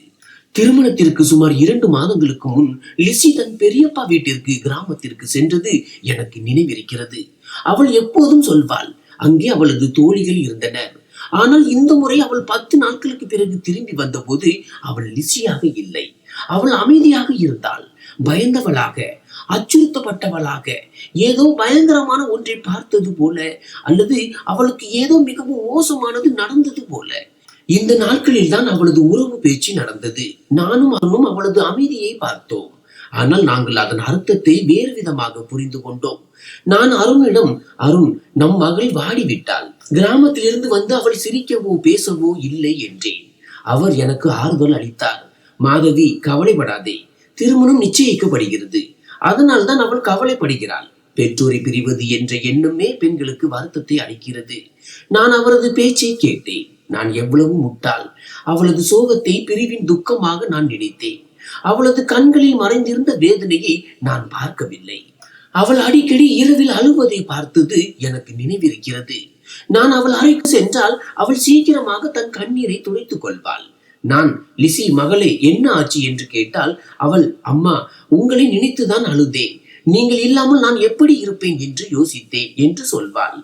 திருமணத்திற்கு சுமார் 2 மாதங்களுக்கு முன் லிசி தன் பெரியப்பா வீட்டிற்கு கிராமத்திற்கு சென்றது எனக்கு நினைவிருக்கிறது. அவள் எப்போதும் சொல்வாள், அங்கே அவளது தோழிகள் இருந்தனர். ஆனால் இந்த முறை அவள் 10 நாட்களுக்கு பிறகு திரும்பி வந்தபோது அவள் லிசியாக இல்லை. அவள் அமைதியாக இருந்தாள். பயந்தவளாக, அச்சுறுத்தப்பட்டவளாக, ஏதோ பயங்கரமான ஒன்றை பார்த்தது போல, அல்லது அவளுக்கு ஏதோ மிகவும் மோசமானது நடந்தது போல. இந்த நாட்களில் தான் அவளது உறவு பேச்சு நடந்தது. நானும் அருணும் அவளது அமைதியை பார்த்தோம். ஆனால் நாங்கள் அதன் அர்த்தத்தை வேறு விதமாக புரிந்து கொண்டோம். நான் அருணிடம், அருண், நம் மகள் வாடிவிட்டாள். கிராமத்திலிருந்து வந்து அவள் சிரிக்கவோ பேசவோ இல்லை என்றேன். அவர் எனக்கு ஆறுதல் அளித்தார். மாதவி, கவலைப்படாதே, திருமணம் நிச்சயிக்கப்படுகிறது. அதனால் தான் அவள் கவலைப்படுகிறாள். பெற்றோரை பிரிவது என்ற எண்ணமே பெண்களுக்கு வருத்தத்தை அளிக்கிறது. நான் அவரது பேச்சை கேட்டேன். நான் எவ்வளவு முட்டாள்! அவளது சோகத்தை பிரிவின் துக்கமாக நான் நினைத்தேன். அவளது கண்களில் மறைந்திருந்த வேதனையை நான் பார்க்கவில்லை. அவள் அடிக்கடி இரவில் அழுவதை பார்த்தது எனக்கு நினைவிருக்கிறது. நான் அவள் அறைக்கு சென்றால் அவள் சீக்கிரமாக தன் கண்ணீரை துடைத்துக் கொள்வாள். நான், லிசி மகளே, என்ன ஆச்சு என்று கேட்டால் அவள், அம்மா, உங்களை நினைத்துதான் அழுதேன். நீங்கள் இல்லாமல் நான் எப்படி இருப்பேன் என்று யோசித்தேன் என்று சொல்வாள்.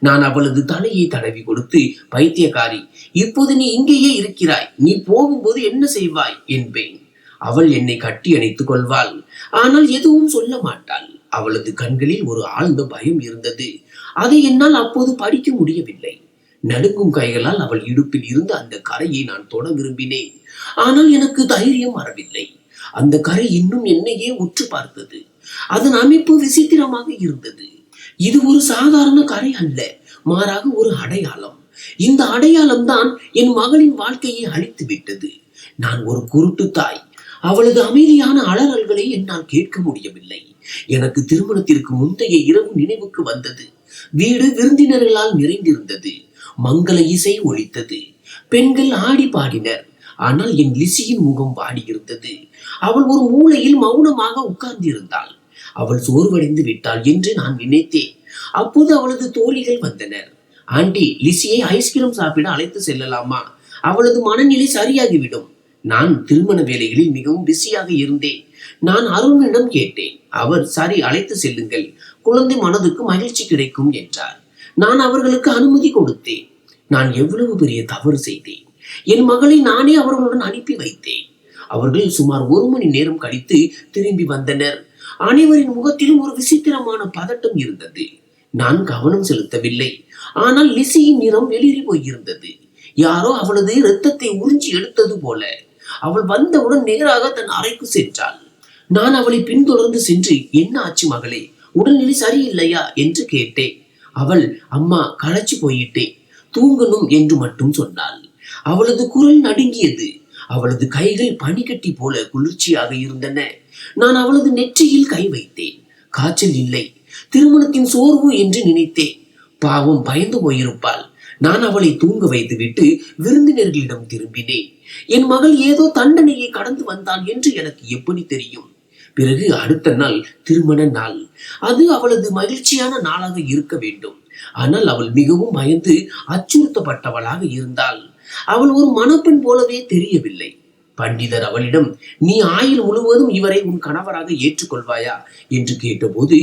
நான் அவளது தலையை தடவி கொடுத்து, பைத்தியக்காரி, இப்போது நீ இங்கேயே இருக்கிறாய், நீ போகும்போது என்ன செய்வாய் என்பேன். அவள் என்னை கட்டி அணைத்துக் கொள்வாள். ஆனால் எதுவும் சொல்ல மாட்டாள். அவளது கண்களில் ஒரு ஆழ்ந்த பயம் இருந்தது. அதை என்னால் அப்போது படிக்க முடியவில்லை. நடுங்கும் கைகளால் அவள் இடுப்பில் இருந்த அந்த கரையை நான் தொட விரும்பினேன். ஆனால் எனக்கு தைரியம் வரவில்லை. அந்த கரை இன்னும் என்னையே உற்று பார்த்தது. அதன் அமைப்பு விசித்திரமாக இருந்தது. இது ஒரு சாதாரண கரை அல்ல, மாறாக ஒரு அடையாளம். இந்த அடையாளம் தான் என் மகளின் வாழ்க்கையை அழித்து விட்டது. நான் ஒரு குருட்டு தாய். அவளது அமைதியான அலறல்களை என்னால் கேட்க முடியவில்லை. எனக்கு திருமணத்திற்கு முந்தைய இரவு நினைவுக்கு வந்தது. வீடு விருந்தினர்களால் நிறைந்திருந்தது. மங்கள இசை ஒலித்தது. பெண்கள் ஆடி பாடினர். ஆனால் என் லிசியின் முகம் வாடியிருந்தது. அவள் ஒரு மூலையில் மௌனமாக உட்கார்ந்திருந்தாள். அவள் சோர்வடைந்து விட்டாள் என்று நான் நினைத்தேன். அப்போது அவளது தோழிகள் வந்தனர். ஆண்டி, லிசியை ஐஸ்கிரீம் சாப்பிட அழைத்து செல்லலாமா? அவளது மனநிலை சரியாகிவிடும். நான் திருமண வேலைகளில் மிகவும் பிஸியாக இருந்தேன். நான் அருணிடம் கேட்டேன். அவர், சரி, அழைத்து செல்லுங்கள், குழந்தை மனதுக்கு மகிழ்ச்சி கிடைக்கும் என்றார். நான் அவர்களுக்கு அனுமதி கொடுத்தேன். நான் எவ்வளவு பெரிய தவறு செய்தேன்! என் மகளை நானே அவர்களுடன் அனுப்பி வைத்தேன். அவர்கள் சுமார் 1 மணி நேரம் கழித்து திரும்பி வந்தனர். அனைவரின் முகத்திலும் ஒரு விசித்திரமான பதட்டம் இருந்தது. நான் கவனம் செலுத்தவில்லை. ஆனால் லிசியின் நிறம் வெளிரி போயிருந்தது. யாரோ அவளது இரத்தத்தை உறிஞ்சி எடுத்தது போல. அவள் வந்தவுடன் நேராக தன் அறைக்கு சென்றாள். நான் அவளை பின்தொடர்ந்து சென்று, என்ன ஆச்சு மகளே, உடல்நிலை சரியில்லையா என்று கேட்டேன். அவள், அம்மா, களைச்சு போயிட்டேன், தூங்கணும் என்று மட்டும் சொன்னாள். அவளது குரல் நடுங்கியது. அவளது கைகள் பனிக்கட்டி போல குளிர்ச்சியாக இருந்தன. நான் அவளது நெற்றியில் கை வைத்தேன். காய்ச்சல் இல்லை, திருமணத்தின் சோர்வு என்று நினைத்தேன். பாவம், பயந்து போயிருப்பாள். நான் அவளை தூங்க வைத்துவிட்டு விருந்தினர்களிடம் திரும்பினேன். என் மகள் ஏதோ தண்டனையை கடந்து வந்தாள் என்று எனக்கு எப்படி தெரியும்? பிறகு அடுத்த நாள் திருமண நாள். அது அவளது மகிழ்ச்சியான நாளாக இருக்க வேண்டும். ஆனால் அவள் மிகவும் பயந்து அச்சுறுத்தப்பட்டவளாக இருந்தாள். அவள் ஒரு மணப்பெண் போலவே தெரியவில்லை. பண்டிதர் அவளிடம், நீ ஆயுள் முழுவதும் இவரை உன் கணவராக ஏற்றுக்கொள்வாயா என்று கேட்டபோது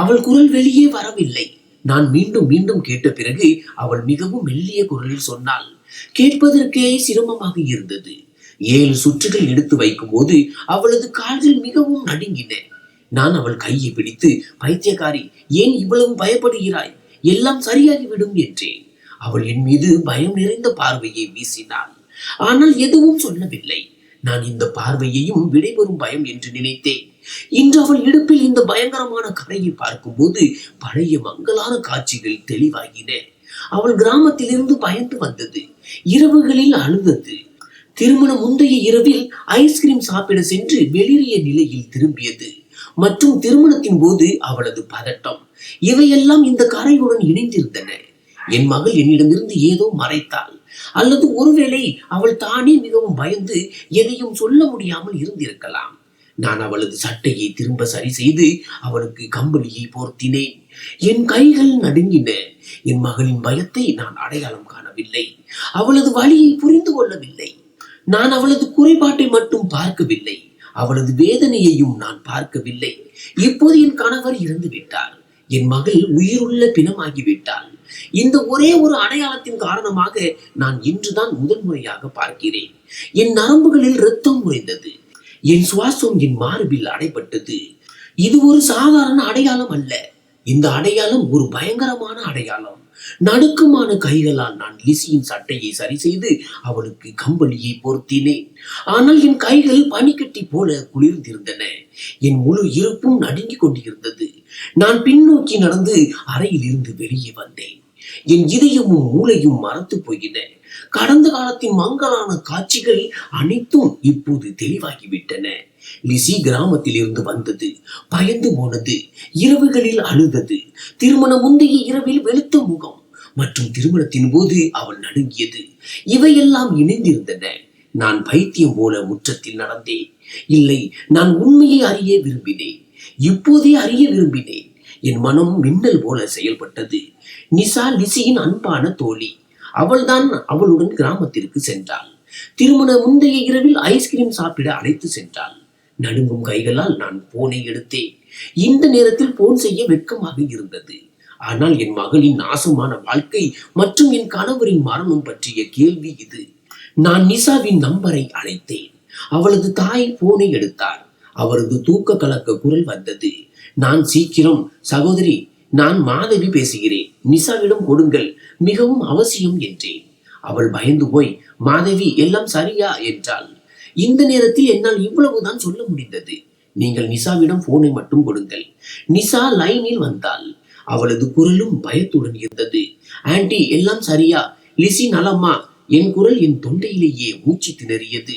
அவள் குரல் வெளியே வரவில்லை. நான் மீண்டும் மீண்டும் கேட்ட பிறகு அவள் மிகவும் மெல்லிய குரலில் சொன்னாள். கேட்பதற்கே சிரமமாக இருந்தது. 7 சுற்றுகள் எடுத்து வைக்கும் போது அவளது கால்கள் மிகவும் நடுங்கின. நான் அவள் கையை பிடித்து, பைத்தியக்காரி, ஏன் இவ்வளவு பயப்படுகிறாய்? எல்லாம் சரியாகிவிடும் என்றேன். அவள் என் மீது பயம் நிறைந்த பார்வையை வீசினாள். ஆனால் எதுவும் சொல்லவில்லை. நான் இந்த பார்வையையும் விடைபெறும் பயம் என்று நினைத்தேன். இன்று அவள் இடுப்பில் இந்த பயங்கரமான கரையை பார்க்கும்போது பழைய மங்கலான காட்சிகள் தெளிவாகின. அவள் கிராமத்திலிருந்து பயந்து வந்தது. இரவுகளில் அழுதது. திருமணம் முந்தைய இரவில் ஐஸ்கிரீம் சாப்பிட சென்று வெளிரிய நிலையில் திரும்பியது. மற்றும் திருமணத்தின் போது அவளது பதட்டம். இவையெல்லாம் இந்த கரையுடன் இணைந்திருந்தன. என் மகள் என்னிடமிருந்து ஏதோ மறைத்தாள். அல்லது ஒருவேளை அவள் தானே மிகவும் பயந்து எதையும் சொல்ல முடியாமல் இருந்திருக்கலாம். நான் அவளது சட்டையை திரும்ப சரி செய்து அவளுக்கு கம்பளியை போர்த்தினேன். என் கைகள் நடுங்கின. என் மகளின் பயத்தை நான் அடையாளம் காணவில்லை. அவளது வலியை புரிந்து கொள்ளவில்லை. நான் அவளது குறைபாட்டை மட்டும் பார்க்கவில்லை, அவளது வேதனையையும் நான் பார்க்கவில்லை. இப்போது என் கணவர் இறந்து விட்டார். என் மகள் உயிருள்ள பிணமாகிவிட்டாள். இந்த ஒரே ஒரு அடையாளத்தின் காரணமாக நான் இன்றுதான் முதல் முறையாக பார்க்கிறேன். என் நரம்புகளில் இரத்தம் உறைந்தது. என் சுவாசம் என் மார்பில் அடைபட்டது. இது ஒரு சாதாரண அடையாளம் அல்ல. இந்த அடையாளம் ஒரு பயங்கரமான அடையாளம். நடுக்கமான கைகளால் நான் லிசியின் சட்டையை சரி செய்து அவளுக்கு கம்பளியை பொருத்தினேன். ஆனால் என் கைகள் பனிக்கட்டி போல குளிர்ந்திருந்தன. என் முழு இருப்பும் நடுங்கிக் கொண்டிருந்தது. நான் பின்னோக்கி நடந்து அறையில் இருந்து வெளியே வந்தேன். என் இதயமும் மூளையும் மறத்து போயின. கடந்த காலத்தின் மங்கலான காட்சிகள் அனைத்தும் இப்போது தெளிவாகிவிட்டன. லிசி கிராமத்தில் இருந்து வந்தது, பயந்து போனது, இரவுகளில் அழுதது, திருமணம் முந்தைய இரவில் வெளுத்த முகம் மற்றும் திருமணத்தின் போது அவள் நடுங்கியது, இவையெல்லாம் இணைந்திருந்தன. நான் பைத்தியம் போல முற்றத்தில் நடந்தேன். இல்லை, நான் உண்மையை அறிய விரும்பினேன். இப்போதே அறிய விரும்பினேன். என் மனம் மின்னல் போல செயல்பட்டது. நிசா லிசியின் அன்பான தோழி. அவள்தான் அவளுடன் கிராமத்திற்கு சென்றாள். திருமண முந்தைய இரவில் ஐஸ்கிரீம் சாப்பிட அழைத்து சென்றாள். நடுங்கும் கைகளால் நான் போனை எடுத்தேன். இந்த நேரத்தில் போன் செய்ய வெட்கமாக இருந்தது. ஆனால் என் மகளின் நாசமான வாழ்க்கை மற்றும் என் கணவரின் மரணம் பற்றிய கேள்வி இது. நான் நிசாவின் நம்பரை அழைத்தேன். அவளது தாய் போனை எடுத்தார். அவரது தூக்க கலக்க குரல் வந்தது. நான் சீக்கிரம், சகோதரி, நான் மாதவி பேசுகிறேன், நிசாவிடம் கொடுங்கள், மிகவும் அவசியம் என்றேன். அவள் பயந்து போய், மாதவி, எல்லாம் சரியா என்றாள். இந்த நேரத்தில் என்னால் இவ்வளவுதான் சொல்ல முடிந்தது. நீங்கள் நிசாவிடம் போனை மட்டும் கொடுங்கள். நிசா லைனில் வந்தாள். அவளது குரலும் பயத்துடன் இருந்தது. ஆன்டி, எல்லாம் சரியா? லிசி நலமா? என் குரல் என் தொண்டையிலேயே மூச்சு திணறியது.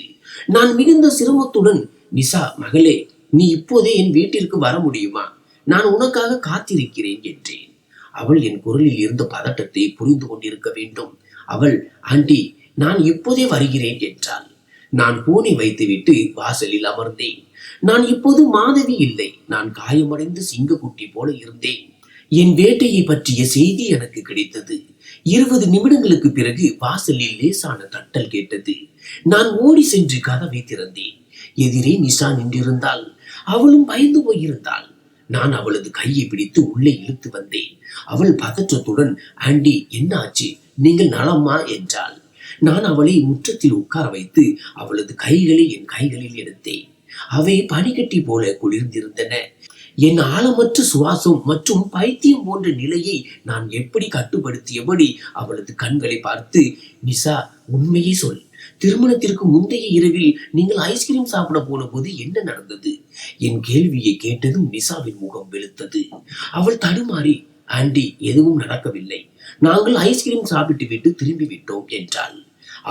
நான் மிகுந்த சிரமத்துடன், நிசா மகளே, நீ இப்போதே என் வீட்டிற்கு வர முடியுமா? நான் உனக்காக காத்திருக்கிறேன் என்றேன். அவள் என் குரலில் இருந்த பதட்டத்தை புரிந்து கொண்டிருக்க வேண்டும். அவள், ஆண்டி, நான் இப்போதே வருகிறேன் என்றாள். நான் போனை வைத்துவிட்டு வாசலில் அமர்ந்தேன். நான் இப்போது மாதவி இல்லை. நான் காயமடைந்து சிங்கக்குட்டி போல இருந்தேன். என் வேட்டையை பற்றிய செய்தி எனக்கு கிடைத்தது. 20 நிமிடங்களுக்கு பிறகு வாசலில் லேசான தட்டல் கேட்டது. நான் ஓடி சென்று கதவை திறந்தேன். எதிரே நிஷா நின்றிருந்தாள். அவளும் பயந்து போயிருந்தாள். நான் அவளது கையை பிடித்து உள்ளே இழுத்து வந்தேன். அவள் பதற்றத்துடன், ஆண்டி, என்ன ஆச்சு? நீங்கள் நலமா என்றாள். நான் அவளை முற்றத்தில் உட்கார வைத்து அவளது கைகளை என் கைகளில் எடுத்தேன். அவை பனிக்கட்டி போல குளிர்ந்திருந்தன. என் ஆழமற்ற சுவாசம் மற்றும் பைத்தியம் போன்ற நிலையை நான் எப்படி கட்டுப்படுத்தியபடி அவளது கண்களை பார்த்து, நிஷா, உண்மையை சொல். திருமணத்திற்கு முந்தைய இரவில் நீங்கள் ஐஸ்கிரீம் சாப்பிட போன போது என்ன நடந்தது? என் கேள்வியை கேட்டதும் நிஷாவின் முகம் வெளுத்தது. அவள் தடுமாறி, ஆண்டி, எதுவும் நடக்கவில்லை. நாங்கள் ஐஸ்கிரீம் சாப்பிட்டு விட்டு திரும்பி விட்டோம் என்றாள்.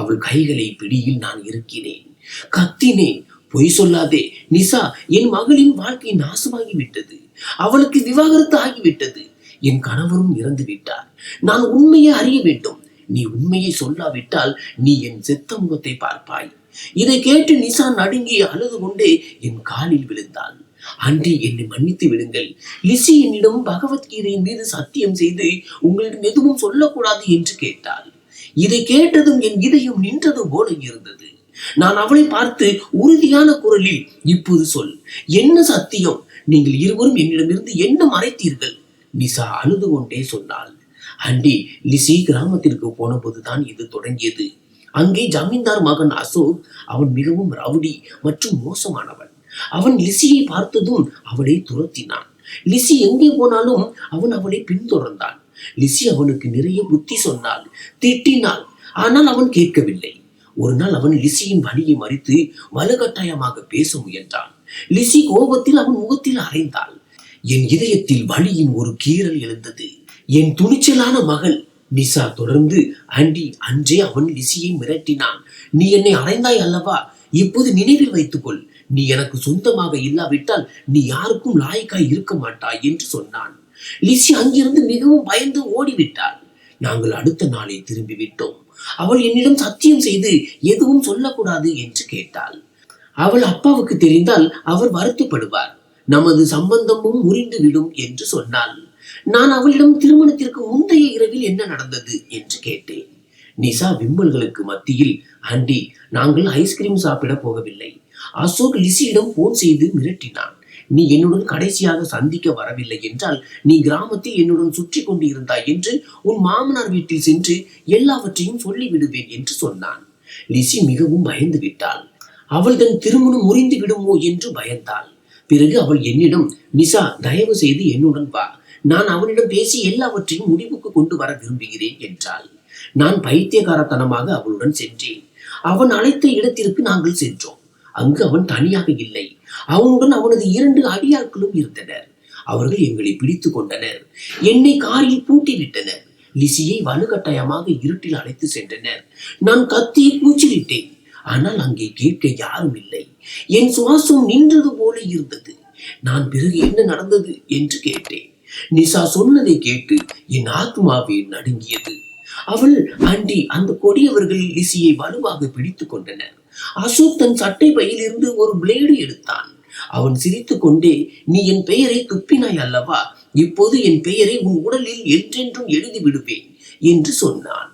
அவள் கைகளை பிடியில் நான் இறுக்கினேன். கத்தினேன், பொய் சொல்லாதே நிஷா, என் மகளின் வாழ்க்கை நாசமாகிவிட்டது. அவளுக்கு விவாகரத்து ஆகிவிட்டது. என் கணவரும் இறந்து விட்டார். நான் உண்மையை அறிய வேண்டும். நீ உண்மையை சொல்லாவிட்டால் நீ என் செத்த முகத்தை பார்ப்பாய். இதை கேட்டு நிஷா நடுங்கி அழுது கொண்டே என் காலில் விழுந்தாள். ஆண்டி, என்னை மன்னித்து விடுங்கள். லிசி என்னிடம் பகவத்கீதையின் மீது சத்தியம் செய்து உங்களிடம் எதுவும் சொல்லக்கூடாது என்று கேட்டாள். இதை கேட்டதும் என் இதயம் நின்றது போல இருந்தது. நான் அவளை பார்த்து உறுதியான குரலில், இப்போது சொல், என்ன சத்தியம்? நீங்கள் இருவரும் என்னிடமிருந்து என்ன மறைத்தீர்கள்? நிஷா அழுது கொண்டே சொன்னாள். ஆண்டி, லிசி கிராமத்திற்கு போன போதுதான் இது தொடங்கியது. அங்கே ஜமீன்தார் மகன் அசோக், அவன் மிகவும் ரவுடி மற்றும் மோசமானவன். அவன் லிசியை பார்த்ததும் அவளை துரத்தினான். லிசி எங்கே போனாலும் அவன் அவளை பின்தொடர்ந்தான். லிசி அவனுக்கு நிறைய புத்தி சொன்னாள், திட்டினாள். ஆனால் அவன் கேட்கவில்லை. ஒரு நாள் அவன் லிசியின் வலியை மறித்து வலுக்கட்டாயமாக பேச முயன்றான். லிசி கோபத்தில் அவன் முகத்தில் அறைந்தாள். என் இதயத்தில் வலியின் ஒரு கீறல் எழுந்தது. என் துணிச்சலான மகள் நிஷா தொடர்ந்து, ஆண்டி, அன்றே அவன் லிசியை மிரட்டினான். நீ என்னை அறைந்தாய் அல்லவா? இப்போது நினைவில் வைத்துக்கொள். நீ எனக்கு சொந்தமாக இல்லாவிட்டால் நீ யாருக்கும் லாயக்காய் இருக்க மாட்டாய் என்று சொன்னான். லிசி அங்கிருந்து மிகவும் பயந்து ஓடிவிட்டாள். நாங்கள் அடுத்த நாளை திரும்பி விட்டோம். அவள் என்னிடம் சத்தியம் செய்து எதுவும் சொல்லக்கூடாது என்று கேட்டாள். அவள் அப்பாவுக்கு தெரிந்தால் அவர் வருத்தப்படுவார். நமது சம்பந்தமும் முறிந்துவிடும் என்று சொன்னாள். நான் அவளிடம் திருமணத்திற்கு முந்தைய இரவில் என்ன நடந்தது என்று கேட்டேன். நிஷா விம்மல்களுக்கு மத்தியில், ஆண்டி, நாங்கள் ஐஸ்கிரீம் சாப்பிட போகவில்லை. அசோக் லிசியிடம் போன் செய்து மிரட்டினான். நீ என்னுடன் கடைசியாக சந்திக்க வரவில்லை என்றால் நீ கிராமத்தில் என்னுடன் சுற்றி கொண்டு இருந்தாய் என்று உன் மாமனார் வீட்டில் சென்று எல்லாவற்றையும் சொல்லிவிடுவேன் என்று சொன்னான். லிசி மிகவும் பயந்து விட்டாள். அவள் தன் திருமணம் முறிந்து விடுமோ என்று பயந்தாள். பிறகு அவள் என்னிடம், நிஷா, தயவு செய்து என்னுடன் வா. நான் அவனிடம் பேசி எல்லாவற்றையும் முடிவுக்கு கொண்டு வர விரும்புகிறேன் என்றாள். நான் பைத்தியகாரத்தனமாக அவளுடன் சென்றேன். அவன் அழைத்த இடத்திற்கு நாங்கள் சென்றோம். அங்கு அவன் தனியாக இல்லை. அவனுடன் அவனது 2 அடியாட்களும் இருந்தனர். அவர்கள் எங்களை பிடித்து கொண்டனர். என்னை காரில் பூட்டி விட்டனர். லிசியை வலுக்கட்டாயமாக இருட்டில் அழைத்து சென்றனர். நான் கத்தி கூச்சலிட்டேன். ஆனால் அங்கே கேட்க யாரும் இல்லை. என் சுவாசம் நின்றது போல இருந்தது. நான் பிறகு என்ன நடந்தது என்று கேட்டேன். நிசா சொன்னதை கேட்டு என் ஆத்மாவே நடுங்கியது. அவள், ஆண்டி, அந்த கொடியவர்கள் லிசியை வலுவாக பிடித்துக் கொண்டனர். அசோக் தன் சட்டை பையிலிருந்து ஒரு பிளேடு எடுத்தான். அவன் சிரித்துக் கொண்டே, நீ என் பெயரை துப்பினாய் அல்லவா, இப்போது என் பெயரை உன் உடலில் என்றென்றும் எழுதி விடுவேன் என்று சொன்னான்.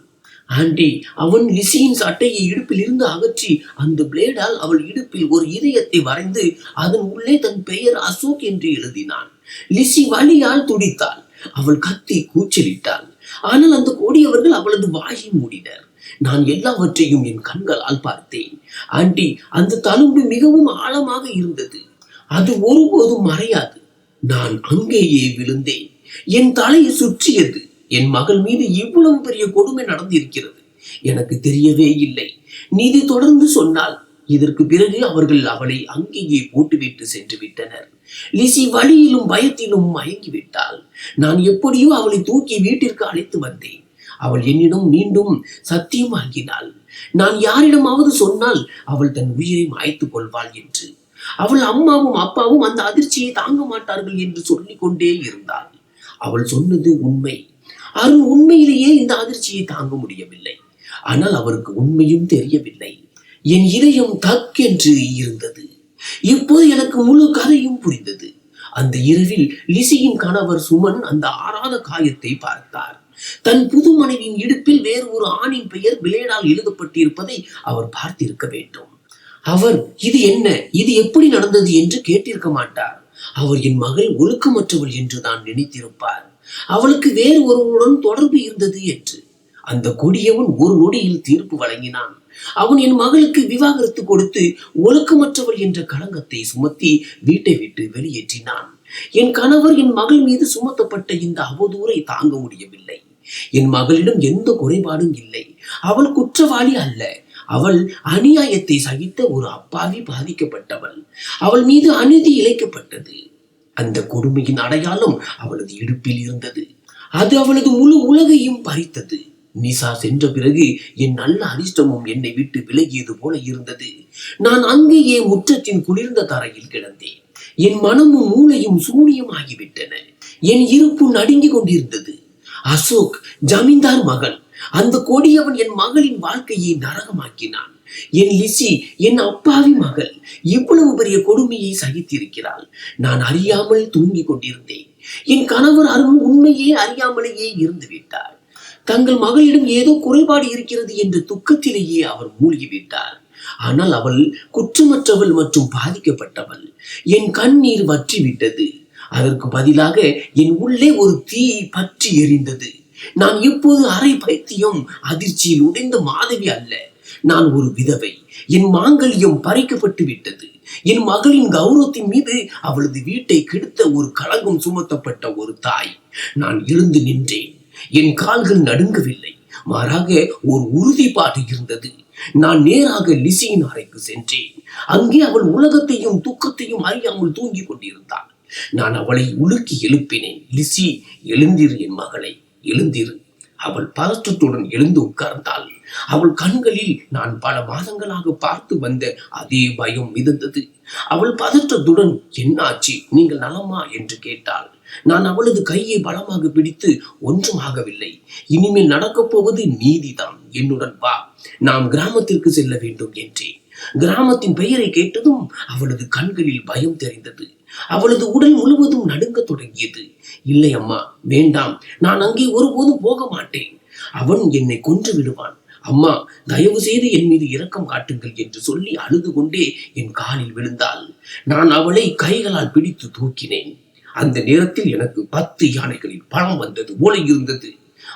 ஆண்டி, அவன் லிசியின் சட்டையை இடுப்பில் இருந்து அகற்றி அந்த பிளேடால் அவள் இடுப்பில் ஒரு இதயத்தை வரைந்து அதன் உள்ளே தன் பெயர் அசோக் என்று எழுதினான். லிசி வலியால் துடித்தாள். அவள் கத்தி கூச்சலிட்டாள். ஆனால் அந்த கொடியவர்கள் அவளது வாயை மூடினர். நான் எல்லாவற்றையும் என் கண்களால் பார்த்தேன். ஆண்டி, அந்த தழும்பு மிகவும் ஆழமாக இருந்தது. அது ஒருபோதும் மறையாது. நான் அங்கேயே விழுந்தேன். என் தலையை சுற்றியது. என் மகள் மீது இவ்வளவு பெரிய கொடுமை நடந்திருக்கிறது எனக்கு தெரியவே இல்லை. நீதி தொடர்ந்து சொன்னால், இதற்கு பிறகு அவர்கள் அவளை அங்கேயே போட்டுவிட்டு சென்று விட்டனர். லிசி வலியிலும் பயத்திலும் மயங்கிவிட்டாள். நான் எப்படியோ அவளை தூக்கி வீட்டிற்கு அழைத்து வந்தேன். அவள் என்னிடம் மீண்டும் சத்தியம் வாங்கினாள். நான் யாரிடமாவது சொன்னால் அவள் தன் உயிரை மாய்த்துக் கொள்வாள் என்று. அவள் அம்மாவும் அப்பாவும் அந்த அதிர்ச்சியை தாங்க மாட்டார்கள் என்று சொல்லிக் கொண்டே இருந்தாள். அவள் சொன்னது உண்மை. அருண் உண்மையிலேயே இந்த அதிர்ச்சியை தாங்க முடியவில்லை. ஆனால் அவருக்கு உண்மையும் தெரியவில்லை. என் இதயம் தக்கென்று இருந்தது. இப்போது எனக்கு முழு கதையும் புரிந்தது. அந்த இரவில் லிசியின் கணவர் சுமன் அந்த ஆறாத காயத்தை பார்த்தார். தன் புது மனைவியின் இடுப்பில் வேறு ஒரு ஆணின் பெயர் பிளேடால் எழுதப்பட்டிருப்பதை அவர் பார்த்திருக்க வேண்டும். அவர், இது என்ன, இது எப்படி நடந்தது என்று கேட்டிருக்க மாட்டார். அவர் என் மகள் ஒழுக்கமற்றவள் என்று தான் நினைத்திருப்பார். அவளுக்கு வேறு ஒருவருடன் தொடர்பு இருந்தது என்று. அந்த கொடியவன் ஒரு நொடியில் தீர்ப்பு வழங்கினான். அவன் என் மகளுக்கு விவாகரத்து கொடுத்து ஒழுக்கமற்றவள் என்ற களங்கத்தை சுமத்தி வீட்டை விட்டு வெளியேற்றினான். என் கணவர் என் மகள் மீது சுமத்தப்பட்ட இந்த அவதூறை தாங்க முடியவில்லை. என் மகளிடம் எந்த குறைபாடும் இல்லை. அவள் குற்றவாளி அல்ல. அவள் அநியாயத்தை சகித்த ஒரு அப்பாவி பாதிக்கப்பட்டவள். அவள் மீது அநீதி இழைக்கப்பட்டது. அந்த கொடுமையின் அடையாளம் அவளது இடுப்பில் இருந்தது. அது அவளது முழு உலகையும் பறித்தது. நிசா சென்ற பிறகு என் நல்ல அதிர்ஷ்டமும் என்னை விட்டு விலகியது போல இருந்தது. நான் அங்கேயே முற்றத்தின் குளிர்ந்த தரையில் கிடந்தேன். என் மனமும் மூளையும் சூனியமாகிவிட்டன. என் இருப்பு நடுங்கிக் கொண்டிருந்தது. அசோக் ஜமீன்தார் மகன். அந்த கொடியவன் என் மகளின் வாழ்க்கையை நரகமாக்கினான். என் லிசி, என் அப்பாவி மகள், இவ்வளவு பெரிய கொடுமையை சகித்திருக்கிறாள். நான் அறியாமல் தூங்கிக் கொண்டிருந்தேன். என் கணவர் அருண் உண்மையே அறியாமலேயே இருந்து விட்டார். தங்கள் மகளிடம் ஏதோ குறைபாடு இருக்கிறது என்ற துக்கத்திலேயே அவர் மூழ்கிவிட்டார். ஆனால் அவள் குற்றமற்றவள் மற்றும் பாதிக்கப்பட்டவள். என் கண்ணீர் வற்றிவிட்டது. அதற்கு பதிலாக என் உள்ளே ஒரு தீ பற்றி எரிந்தது. நான் இப்போது அரை பைத்தியம், அதிர்ச்சியில் உடைந்த மாதவி அல்ல. நான் ஒரு விதவை. என் மாங்கல்யம் பறிக்கப்பட்டு விட்டது. என் மகளின் கௌரவத்தின் மீது அவளது வீட்டை கெடுத்த ஒரு களங்கம் சுமத்தப்பட்ட ஒரு தாய். நான் எழுந்து நின்றேன். என் கால்கள் நடுங்கவில்லை. மாறாக ஒரு உறுதிப்பாடு இருந்தது. நான் நேராக லிசியின் அறைக்கு சென்றேன். அங்கே அவள் உலகத்தையும் துக்கத்தையும் அறியாமல் தூங்கிக் கொண்டிருந்தாள். நான் அவளை உலுக்கி எழுப்பினேன். லிசி, எழுந்திரு என் மகளை, எழுந்திரு. அவள் பதற்றத்துடன் எழுந்து உட்கார்ந்தாள். அவள் கண்களில் நான் பல மாதங்களாக பார்த்து வந்த அதே பயம் மிதந்தது. அவள் பதற்றத்துடன், என்னாச்சு, நீங்கள் நலமா என்று கேட்டாள். நான் அவளது கையை பலமாக பிடித்து, ஒன்றும் ஆகவில்லை, இனிமேல் நடக்கப் போவது நீதிதான், என்னுடன் வா, நாம் கிராமத்திற்கு செல்ல வேண்டும் என்றேன். கிராமத்தின் பெயரை கேட்டதும் அவளது கண்களில் பயம் தெரிந்தது. அவளது உடல் முழுவதும் நடுங்க தொடங்கியது. இல்லை அம்மா, வேண்டாம், நான் அங்கே ஒருபோதும் போக மாட்டேன். அவன் என்னை கொன்று விடுவான். அம்மா, தயவு செய்து என் மீது இரக்கம் காட்டுங்கள் என்று சொல்லி அழுது கொண்டே என் காலில் விழுந்தாள். நான் அவளை கைகளால் பிடித்து தூக்கினேன். அந்த நேரத்தில் எனக்கு 10 யானைகளின் பலம் வந்தது போல இருந்தது.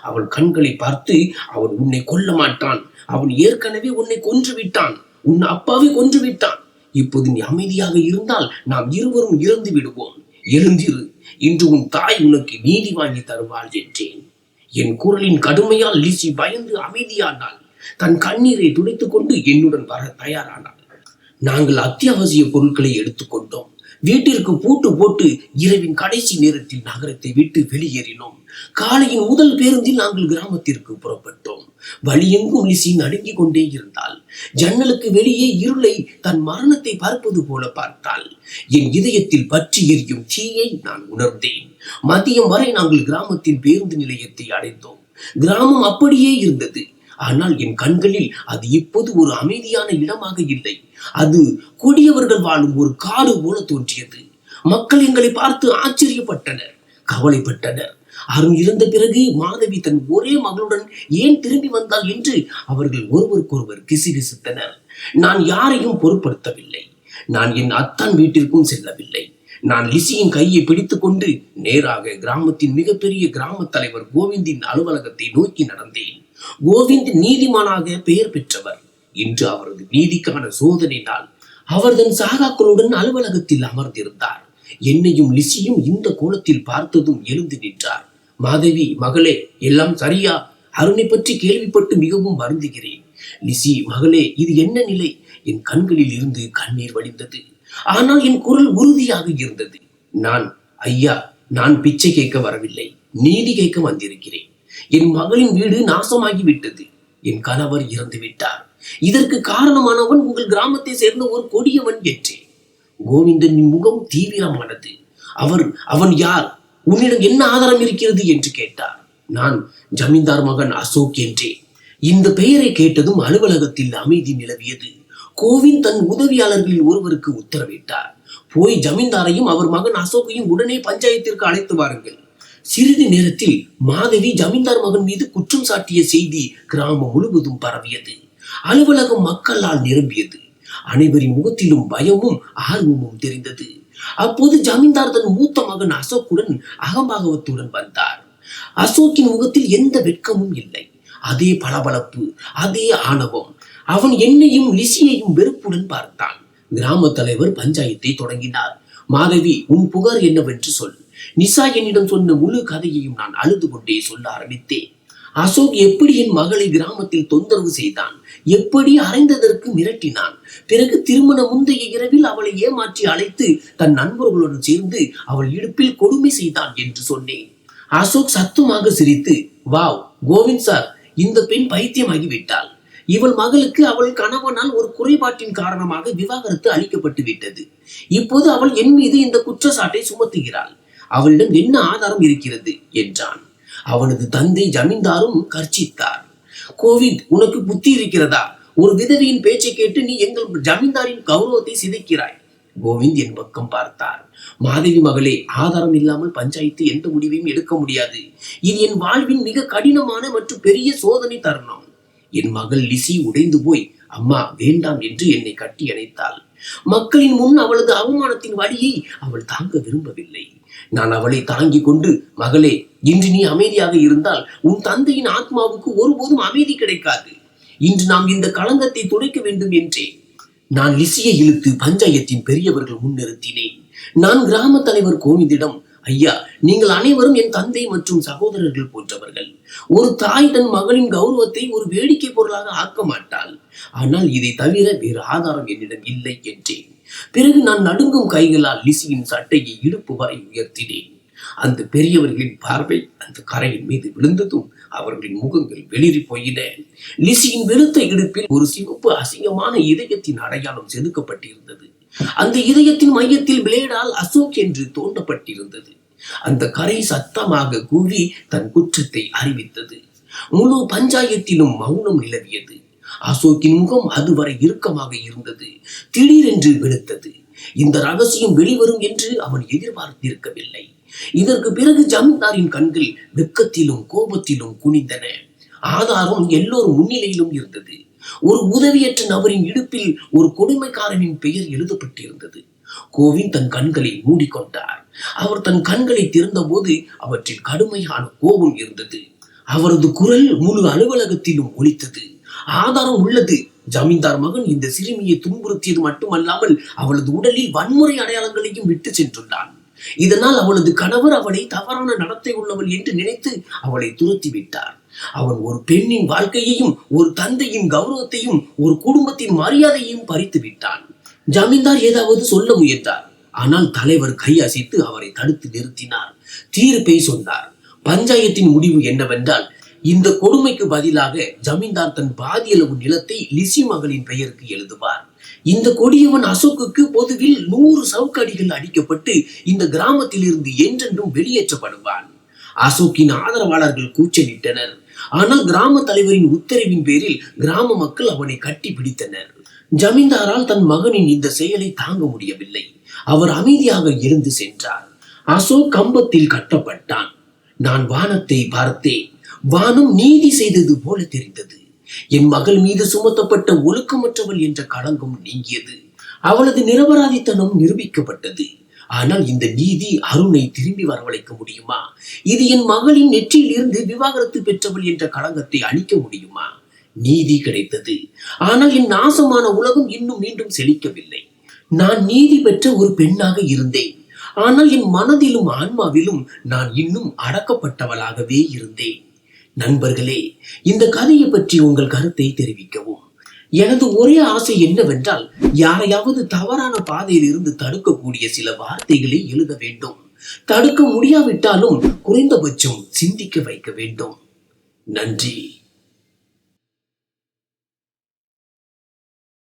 அவள் கண்களை பார்த்து, அவன் உன்னை கொல்ல மாட்டான். அவன் ஏற்கனவே உன்னை கொன்று விட்டான். உன் அப்பாவை கொன்று விட்டான். இப்போது நீ அமைதியாக இருந்தால் நாம் இருவரும் இறந்து விடுவோம். எழுந்திரு, இன்று உன் தாய் உனக்கு நீதி வாங்கி தருவாள் என்றேன். என் குரலின் கடுமையால் லிசி பயந்து அமைதியானாள். தன் கண்ணீரை துடைத்துக் கொண்டு என்னுடன் வர தயாரானாள். நாங்கள் அத்தியாவசிய பொருட்களை எடுத்துக்கொண்டோம். வீட்டிற்கு பூட்டு போட்டு இரவின் கடைசி நேரத்தில் நகரத்தை விட்டு வெளியேறினோம். காலையின் முதல் பேருந்தில் நாங்கள் கிராமத்திற்கு புறப்பட்டோம். வழியெங்கும் லிசி நடுங்கிக் கொண்டே இருந்தாள். ஜன்னலுக்கு வெளியே இருளை தன் மரணத்தை பார்ப்பது போல பார்த்தாள். என் இதயத்தில் பற்றி எரியும் தீயை நான் உணர்ந்தேன். மதியம் வரை நாங்கள் கிராமத்தின் பேருந்து நிலையத்தை அடைந்தோம். கிராமம் அப்படியே இருந்தது. ஆனால் என் கண்களில் அது இப்போது ஒரு அமைதியான இடமாக இல்லை. அது கொடியவர்கள் வாழும் ஒரு காடு போல தோன்றியது. மக்கள் எங்களை பார்த்து ஆச்சரியப்பட்டனர், கவலைப்பட்டனர். அருண் இறந்த பிறகு மாதவி தன் ஒரே மகளுடன் ஏன் திரும்பி வந்தாள் என்று அவர்கள் ஒருவருக்கொருவர் கிசுகிசுத்தனர். நான் யாரையும் பொருட்படுத்தவில்லை. நான் என் அத்தான் வீட்டிற்கும் செல்லவில்லை. நான் லிசியின் கையை பிடித்துக் கொண்டு நேராக கிராமத்தின் மிகப்பெரிய கிராம தலைவர் கோவிந்தின் அலுவலகத்தை நோக்கி நடந்தேன். கோவிந்த் நீதிமானாக பெயர் பெற்றவர். இன்று அவரது நீதிக்கான சோதனை நாள். அவர் தன் சகாக்களுடன் அலுவலகத்தில் அமர்ந்திருந்தார். என்னையும் லிசியும் இந்த கோலத்தில் பார்த்ததும் எழுந்து நின்றார். மாதவி, மகளே, எல்லாம் சரியா? அருணை பற்றி கேள்விப்பட்டு மிகவும் வருந்துகிறேன். லிசி, மகளே, இது என்ன நிலை? என் கண்களில் இருந்து கண்ணீர் வடிந்தது. ஆனால் என் குரல் உறுதியாக இருந்தது. ஐயா, நான் பிச்சை கேட்க வரவில்லை, நீதி கேட்க வந்திருக்கிறேன். என் மகளின் வீடு நாசமாகிவிட்டது. என் கணவர் இறந்து விட்டார். இதற்கு காரணமானவன் உங்கள் கிராமத்தை சேர்ந்த ஒரு கொடியவன் என்றேன். கோவிந்தனின் முகம் தீவிரமானது. அவன் யார்? உன்னிடம் என்ன ஆதாரம் இருக்கிறது என்று கேட்டார். நான் ஜமீன்தார் மகன் அசோக் என்றேன். இந்த பெயரை கேட்டதும் அலுவலகத்தில் அமைதி நிலவியது. கோவிந்த் தன் உதவியாளர்களில் ஒருவருக்கு உத்தரவிட்டார். போய் ஜமீன்தாரையும் அவர் மகன் அசோக்கையும் உடனே பஞ்சாயத்திற்கு அழைத்து வாருங்கள். சிறிது நேரத்தில் மாதவி ஜமீன்தார் மகன் மீது குற்றம் சாட்டிய செய்தி கிராமம் முழுவதும் பரவியது. அலுவலகம் மக்களால் நிரம்பியது. அனைவரின் முகத்திலும் பயமும் ஆர்வமும் தெரிந்தது. அப்போது ஜமீன்தார் தன் மூத்த மகன் அசோக்குடன் அகம்பாகவத்துடன் வந்தார். அசோக்கின் முகத்தில் எந்த வெட்கமும் இல்லை. அதே பளபளப்பு, அதே ஆணவம். அவன் என்னையும் லிசியையும் வெறுப்புடன் பார்த்தான். கிராம தலைவர் பஞ்சாயத்தை தொடங்கினார். மாதவி, உன் புகார் என்னவென்று சொல். நிசா என்னிடம் சொன்ன முழு கதையையும் நான் அழுது கொண்டே சொல்ல ஆரம்பித்தேன். அசோக் எப்படி என் மகளை கிராமத்தில் தொந்தரவு செய்தான், எப்படி அறைந்ததற்கு மிரட்டினான், பிறகு திருமண முந்தைய இரவில் அவளை ஏமாற்றி அழைத்து தன் நண்பர்களுடன் சேர்ந்து அவள் இடுப்பில் கொடுமை செய்தான் என்று சொன்னேன். அசோக் சத்தமாக சிரித்து, வாவ் கோவிந்த் சார், இந்த பெண் பைத்தியமாகி விட்டாள். இவள் மகளுக்கு அவள் கணவனால் ஒரு குறைபாட்டின் காரணமாக விவாகரத்து அளிக்கப்பட்டு விட்டது. இப்போது அவள் என் மீது இந்த குற்றச்சாட்டை சுமத்துகிறாள். அவளிடம் என்ன ஆதாரம் இருக்கிறது என்றான். அவனது தந்தை ஜமீன்தாரும் கர்ச்சித்தார். கோவிந்த், உனக்கு புத்தி இருக்கிறதா? ஒரு விதவையின் பேச்சை கேட்டு நீ எங்கள் ஜமீன்தாரின் கௌரவத்தை சிதைக்கிறாய். கோவிந்த் என் பக்கம் பார்த்தார். மாதவி மகளே, ஆதாரம் இல்லாமல் பஞ்சாயத்து எந்த முடிவையும் எடுக்க முடியாது. இது என் வாழ்வின் மிக கடினமான மற்றும் பெரிய சோதனை தருணம். என் மகள் லிசி உடைந்து போய் அம்மா வேண்டாம் என்று என்னை கட்டி அணைத்தாள். மக்களின் முன் அவளது அவமானத்தின் வலியை அவள் தாங்க விரும்பவில்லை. நான் அவளை தாங்கிக் கொண்டு, மகளே, இன்று நீ அமைதியாக இருந்தால் உன் தந்தையின் ஆத்மாவுக்கு ஒருபோதும் அமைதி கிடைக்காது. இன்று நாம் இந்த களங்கத்தை துடைக்க வேண்டும் என்றேன். நான் லிசியை இழுத்து பஞ்சாயத்தின் பெரியவர்கள் முன்னிறுத்தினேன். நான் கிராம தலைவர் கோவிந்திடம், ஐயா, நீங்கள் அனைவரும் என் தந்தை மற்றும் சகோதரர்கள் போன்றவர்கள். ஒரு தாய் தன் மகளின் கௌரவத்தை ஒரு வேடிக்கை பொருளாக ஆக்க மாட்டாள். ஆனால் இதை தவிர வேறு ஆதாரம் என்னிடம் இல்லை என்றேன். பிறகு நான் நடுங்கும் கைகளால் லிசியின் சட்டையை இடுப்பு வரை உயர்த்தினேன். அந்த பெரியவர்களின் பார்வை அந்த கரையின் மீது விழுந்ததும் அவர்களின் முகங்கள் வெளிரி போயின. லிசியின் வெளுத்த இடுப்பில் ஒரு சிவப்பு அசிங்கமான இதயத்தின் அடையாளம் செதுக்கப்பட்டிருந்தது. அந்த இதயத்தின் மையத்தில் பிளேடால் அசோக் என்று தோண்டப்பட்டிருந்தது. அந்த கரை சத்தமாக கூவி தன் குற்றத்தை அறிவித்தது. முழு பஞ்சாயத்திலும் மௌனம் நிலவியது. அசோக்கின் முகம் அதுவரை இறுக்கமாக இருந்தது. திடீரென்று வெளுத்தது. இந்த ரகசியம் வெளிவரும் என்று அவன் எதிர்பார்த்திருக்கவில்லை. இதற்கு பிறகு ஜமீன்தாரின் கண்கள் வெட்கத்திலும் கோபத்திலும் குனிந்தன. ஆதாரம் எல்லோரும் முன்னிலையிலும் இருந்தது. ஒரு உதவியற்ற நபரின் இடுப்பில் ஒரு கொடுமைக்காரனின் பெயர் எழுதப்பட்டிருந்தது. கோவிந்த் தன் கண்களை மூடிக்கொண்டார். அவர் தன் கண்களை திறந்த போது அவற்றில் கடுமையான கோபம் இருந்தது. அவரது குரல் முழு அலுவலகத்திலும் ஒலித்தது. ஆதாரம் உள்ளது. ஜமீன்தார் மகன் இந்த சிறுமியை துன்புறுத்தியது மட்டுமல்லாமல் அவளது உடலில் வன்முறை அடையாளங்களையும் விட்டு சென்றுள்ளான். இதனால் அவளது கணவர் அவளை தவறான நடத்தை உள்ளவள் என்று நினைத்து அவளை துரத்தி விட்டார். அவன் ஒரு பெண்ணின் வாழ்க்கையையும் ஒரு தந்தையின் கௌரவத்தையும் ஒரு குடும்பத்தின் மரியாதையையும் பறித்து விட்டான். ஜமீன்தார் ஏதாவது சொல்ல முயன்றார். ஆனால் தலைவர் கை அசைத்து அவரை தடுத்து நிறுத்தினார். தீர்ப்பை சொன்னார். பஞ்சாயத்தின் முடிவு என்னவென்றால், இந்த கொடுமைக்கு பதிலாக ஜமீன்தார் தன் பாதியளவு நிலத்தை லிசி மகளின் பெயருக்கு எழுதுவார். இந்த கொடியவன் அசோக்குக்கு பொதுவில் 100 சவுக்கடிகள் அடிக்கப்பட்டு இந்த கிராமத்தில் இருந்து என்றென்றும் வெளியேற்றப்படுவான். அசோக்கின் ஆதரவாளர்கள் கூச்சலிட்டனர். ஆனால் கிராம தலைவரின் உத்தரவின் பேரில் கிராம மக்கள் அவனை கட்டி பிடித்தனர். ஜமீன்தாரால் தன் மகனின் இந்த செயலை தாங்க முடியவில்லை. அவர் அமைதியாக எழுந்து சென்றார். அசோக் கம்பத்தில் கட்டப்பட்டான். நான் வானத்தை பார்த்தேன். வானம் நீதி செய்தது போல தெரிந்தது. என் மகள் மீது சுமத்தப்பட்ட ஒழுக்கமற்றவள் என்ற களங்கம் நீங்கியது. அவளது நிரபராதித்தனம் நிரூபிக்கப்பட்டது. ஆனால் இந்த நீதி அருணை திரும்பி வரவழைக்க முடியுமா? இது என் மகளின் நெற்றியில் இருந்து விவாகரத்து பெற்றவள் என்ற களங்கத்தை அழிக்க முடியுமா? நீதி கிடைத்தது. ஆனால் என் நாசமான உலகம் இன்னும் மீண்டும் செழிக்கவில்லை. நான் நீதி பெற்ற ஒரு பெண்ணாக இருந்தேன். ஆனால் என் மனதிலும் ஆன்மாவிலும் நான் இன்னும் அடக்கப்பட்டவளாகவே இருந்தேன். நண்பர்களே, இந்த கதையை பற்றி உங்கள் கருத்தை தெரிவிக்கவும். எனது ஒரே ஆசை என்னவென்றால், யாரையாவது தவறான பாதையில் இருந்து தடுக்கக்கூடிய சில வார்த்தைகளை எழுத வேண்டும். தடுக்க முடியாவிட்டாலும் குறைந்தபட்சம் சிந்திக்க வைக்க வேண்டும். நன்றி.